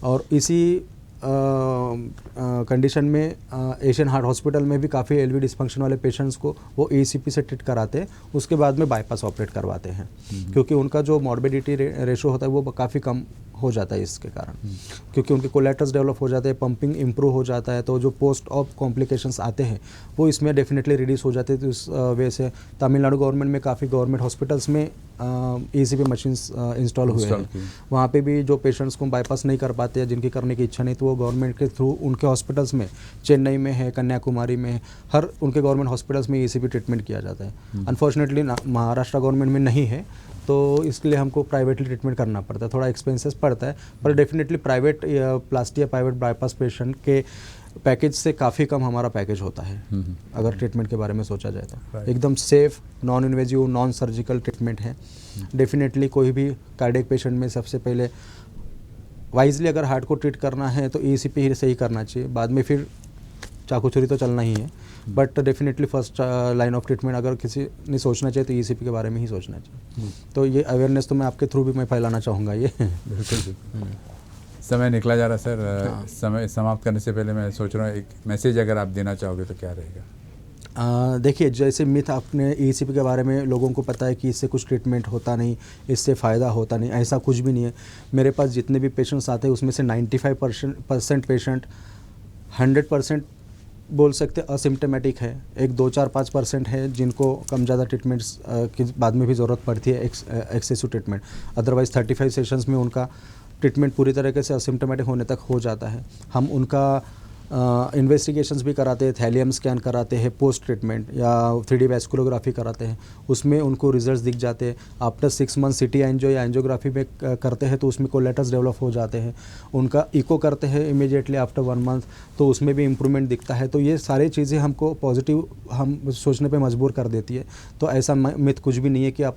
और इसी कंडीशन में एशियन हार्ट हॉस्पिटल में भी काफ़ी एलवी डिस्फंक्शन वाले पेशेंट्स को वो ECP से ट्रीट कराते हैं, उसके बाद में बाईपास ऑपरेट करवाते हैं, क्योंकि उनका जो मॉर्बिडिटी रेशो होता है वो काफ़ी कम हो जाता है इसके कारण, क्योंकि उनके कोलेटर्स डेवलप हो जाते हैं, पंपिंग इंप्रूव हो जाता है, तो जो पोस्ट ऑप कॉम्प्लिकेशंस आते हैं वो इसमें डेफिनेटली रिड्यूस हो जाते हैं। तो इस वजह से तमिलनाडु गवर्नमेंट में काफ़ी गवर्नमेंट हॉस्पिटल्स में ECP मशीन्स इंस्टॉल हुए हैं। वहाँ पे भी जो पेशेंट्स को बाईपास नहीं कर पाते हैं, जिनकी करने की इच्छा नहीं, तो वो गवर्नमेंट के थ्रू उनके हॉस्पिटल्स में, चेन्नई में है, कन्याकुमारी में है, हर उनके गवर्नमेंट हॉस्पिटल्स में ECP ट्रीटमेंट किया जाता है। अनफॉर्चुनेटली महाराष्ट्र गवर्नमेंट में नहीं है, तो इसके लिए हमको प्राइवेटली ट्रीटमेंट करना पड़ता है, थोड़ा एक्सपेंसेस पड़ता है, पर डेफिनेटली प्राइवेट प्लास्टी या प्राइवेट बाईपास पेशेंट के पैकेज से काफ़ी कम हमारा पैकेज होता है। अगर ट्रीटमेंट के बारे में सोचा जाए तो एकदम safe, non invasive, non surgical treatment है। डेफिनेटली कोई भी कार्डियक पेशेंट में सबसे पहले वाइजली अगर हार्ट को ट्रीट करना है तो ECP ही से ही करना चाहिए, बाद में फिर चाकू छुरी तो चलना ही है, but definitely first line of treatment अगर किसी ने सोचना चाहिए तो ECP के बारे में ही सोचना चाहिए। तो ये अवेयरनेस तो मैं आपके थ्रू भी मैं फैलाना चाहूँगा ये। बिल्कुल। समय निकला जा रहा है सर, समय समाप्त करने से पहले मैं सोच रहा हूँ एक मैसेज अगर आप देना चाहोगे तो क्या रहेगा? देखिए, जैसे मिथ आपने ECP के बारे में लोगों को पता है कि इससे कुछ ट्रीटमेंट होता नहीं, इससे फ़ायदा होता नहीं, ऐसा कुछ भी नहीं है। मेरे पास जितने भी पेशेंट्स आते हैं उसमें से 95% पेशेंट 100% बोल सकते असिम्टोमेटिक है। एक 2-4-5% है जिनको कम ज़्यादा ट्रीटमेंट्स की बाद में भी ज़रूरत पड़ती है, एक्सेसिव ट्रीटमेंट। अदरवाइज़ 35 सेशंस में उनका ट्रीटमेंट पूरी तरीके से असिम्टोमेटिक होने तक हो जाता है। हम उनका इन्वेस्टिगेशंस भी कराते हैं, थैलियम स्कैन कराते हैं पोस्ट ट्रीटमेंट, या 3D वैस्कुलोग्राफी कराते हैं, उसमें उनको रिजल्ट्स दिख जाते हैं। आफ्टर 6 मंथ CT एंजियो या एंजियोग्राफी में करते हैं तो उसमें कोलेटर्स डेवलप हो जाते हैं। उनका इको करते हैं इमीडिएटली आफ्टर 1 मंथ, तो उसमें भी इम्प्रूवमेंट दिखता है। तो ये सारी चीज़ें हमको पॉजिटिव हम सोचने पे मजबूर कर देती है। तो ऐसा मिथ कुछ भी नहीं है कि आप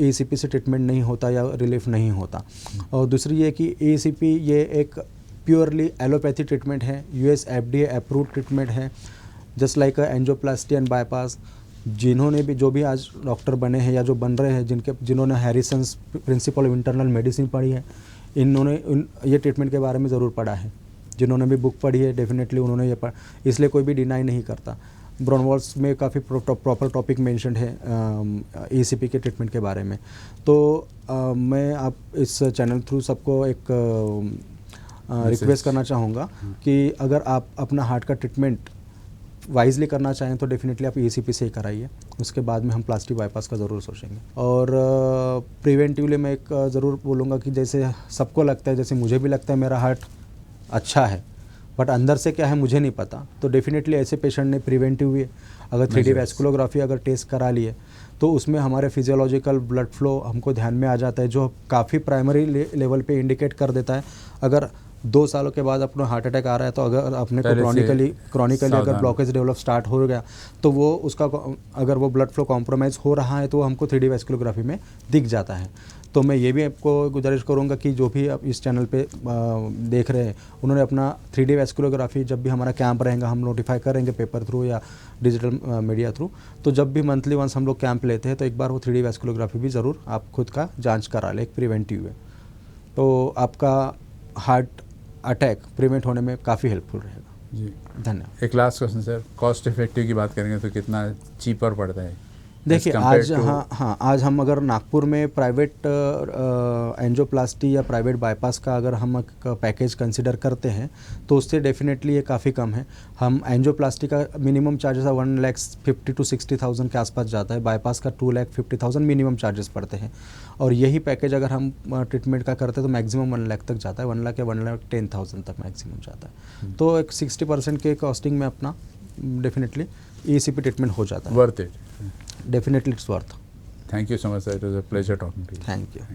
ECP से ट्रीटमेंट नहीं होता या रिलीफ नहीं होता। और दूसरी ये कि ECP ये एक प्योरली एलोपैथी ट्रीटमेंट है, US FDA अप्रूव ट्रीटमेंट है, just like angioplasty and bypass. जिन्होंने भी जो भी आज डॉक्टर बने हैं या जो बन रहे हैं, जिन्होंने हैरिसन्स प्रिंसिपल ऑफ इंटरनल मेडिसिन पढ़ी है, इन्होंने ये ट्रीटमेंट के बारे में ज़रूर पढ़ा है। जिन्होंने भी बुक पढ़ी है डेफिनेटली उन्होंने ये पढ़ा, इसलिए कोई भी डिनाई नहीं करता। ब्रॉनवॉल्स में काफ़ी प्रॉपर टॉपिक मेंशन्ड है ECP के ट्रीटमेंट के बारे में। तो मैं आप इस चैनल थ्रू सबको एक रिक्वेस्ट करना चाहूँगा कि अगर आप अपना हार्ट का ट्रीटमेंट वाइजली करना चाहें तो डेफिनेटली आप ECP से ही कराइए, उसके बाद में हम प्लास्टिक बाईपास का ज़रूर सोचेंगे। और प्रिवेंटिवली मैं एक ज़रूर बोलूँगा कि जैसे सबको लगता है, जैसे मुझे भी लगता है मेरा हार्ट अच्छा है, बट अंदर से क्या है मुझे नहीं पता, तो डेफिनेटली ऐसे पेशेंट ने प्रिवेंटिव भी अगर 3D वैस्कुलोग्राफी अगर टेस्ट करा लिए तो उसमें हमारे फिजियोलॉजिकल ब्लड फ्लो हमको ध्यान में आ जाता है, जो काफ़ी प्राइमरी लेवल पे इंडिकेट कर देता है। अगर 2 सालों के बाद अपना हार्ट अटैक आ रहा है तो अगर अपने को क्रॉनिकली अगर ब्लॉकेज डेवलप स्टार्ट हो गया तो वो उसका अगर वो ब्लड फ्लो कॉम्प्रोमाइज़ हो रहा है तो वो हमको 3D वैस्कुलोग्राफी में दिख जाता है। तो मैं ये भी आपको गुजारिश करूंगा कि जो भी आप इस चैनल पे देख रहे हैं उन्होंने अपना 3D वैस्कुलोग्राफी, जब भी हमारा कैंप रहेगा हम नोटिफाई करेंगे पेपर थ्रू या डिजिटल मीडिया थ्रू, तो जब भी मंथली वंस हम लोग कैंप लेते हैं तो एक बार वो 3D वैस्कुलोग्राफी भी ज़रूर आप खुद का जाँच करा लें, एक प्रिवेंटिव है, तो आपका हार्ट अटैक प्रिवेंट होने में काफ़ी हेल्पफुल रहेगा। जी धन्यवाद। एक last question sir, cost effective की बात करेंगे तो कितना चीपर पड़ता है? देखिए आज आज हम अगर नागपुर में प्राइवेट एंजियोप्लास्टी या प्राइवेट बाईपास का अगर हम एक पैकेज कंसिडर करते हैं तो उससे डेफिनेटली ये काफ़ी कम है। हम एंजियोप्लास्टी का मिनिमम चार्जेस 1,50,000 to 60,000 के आसपास जाता है, बाईपास का 2,50,000 मिनिमम चार्जेस पड़ते हैं, और यही पैकेज अगर हम ट्रीटमेंट का करते हैं तो मैक्सिमम 1 लाख तक जाता है, 1 लाख या 1,10,000 तक मैक्सिमम जाता है। तो एक 60% के कॉस्टिंग में अपना डेफिनेटली ECP ट्रीटमेंट हो जाता है। Worth it? Definitely it's worth. Thank you so much sir, it was a pleasure talking to you. Thank you.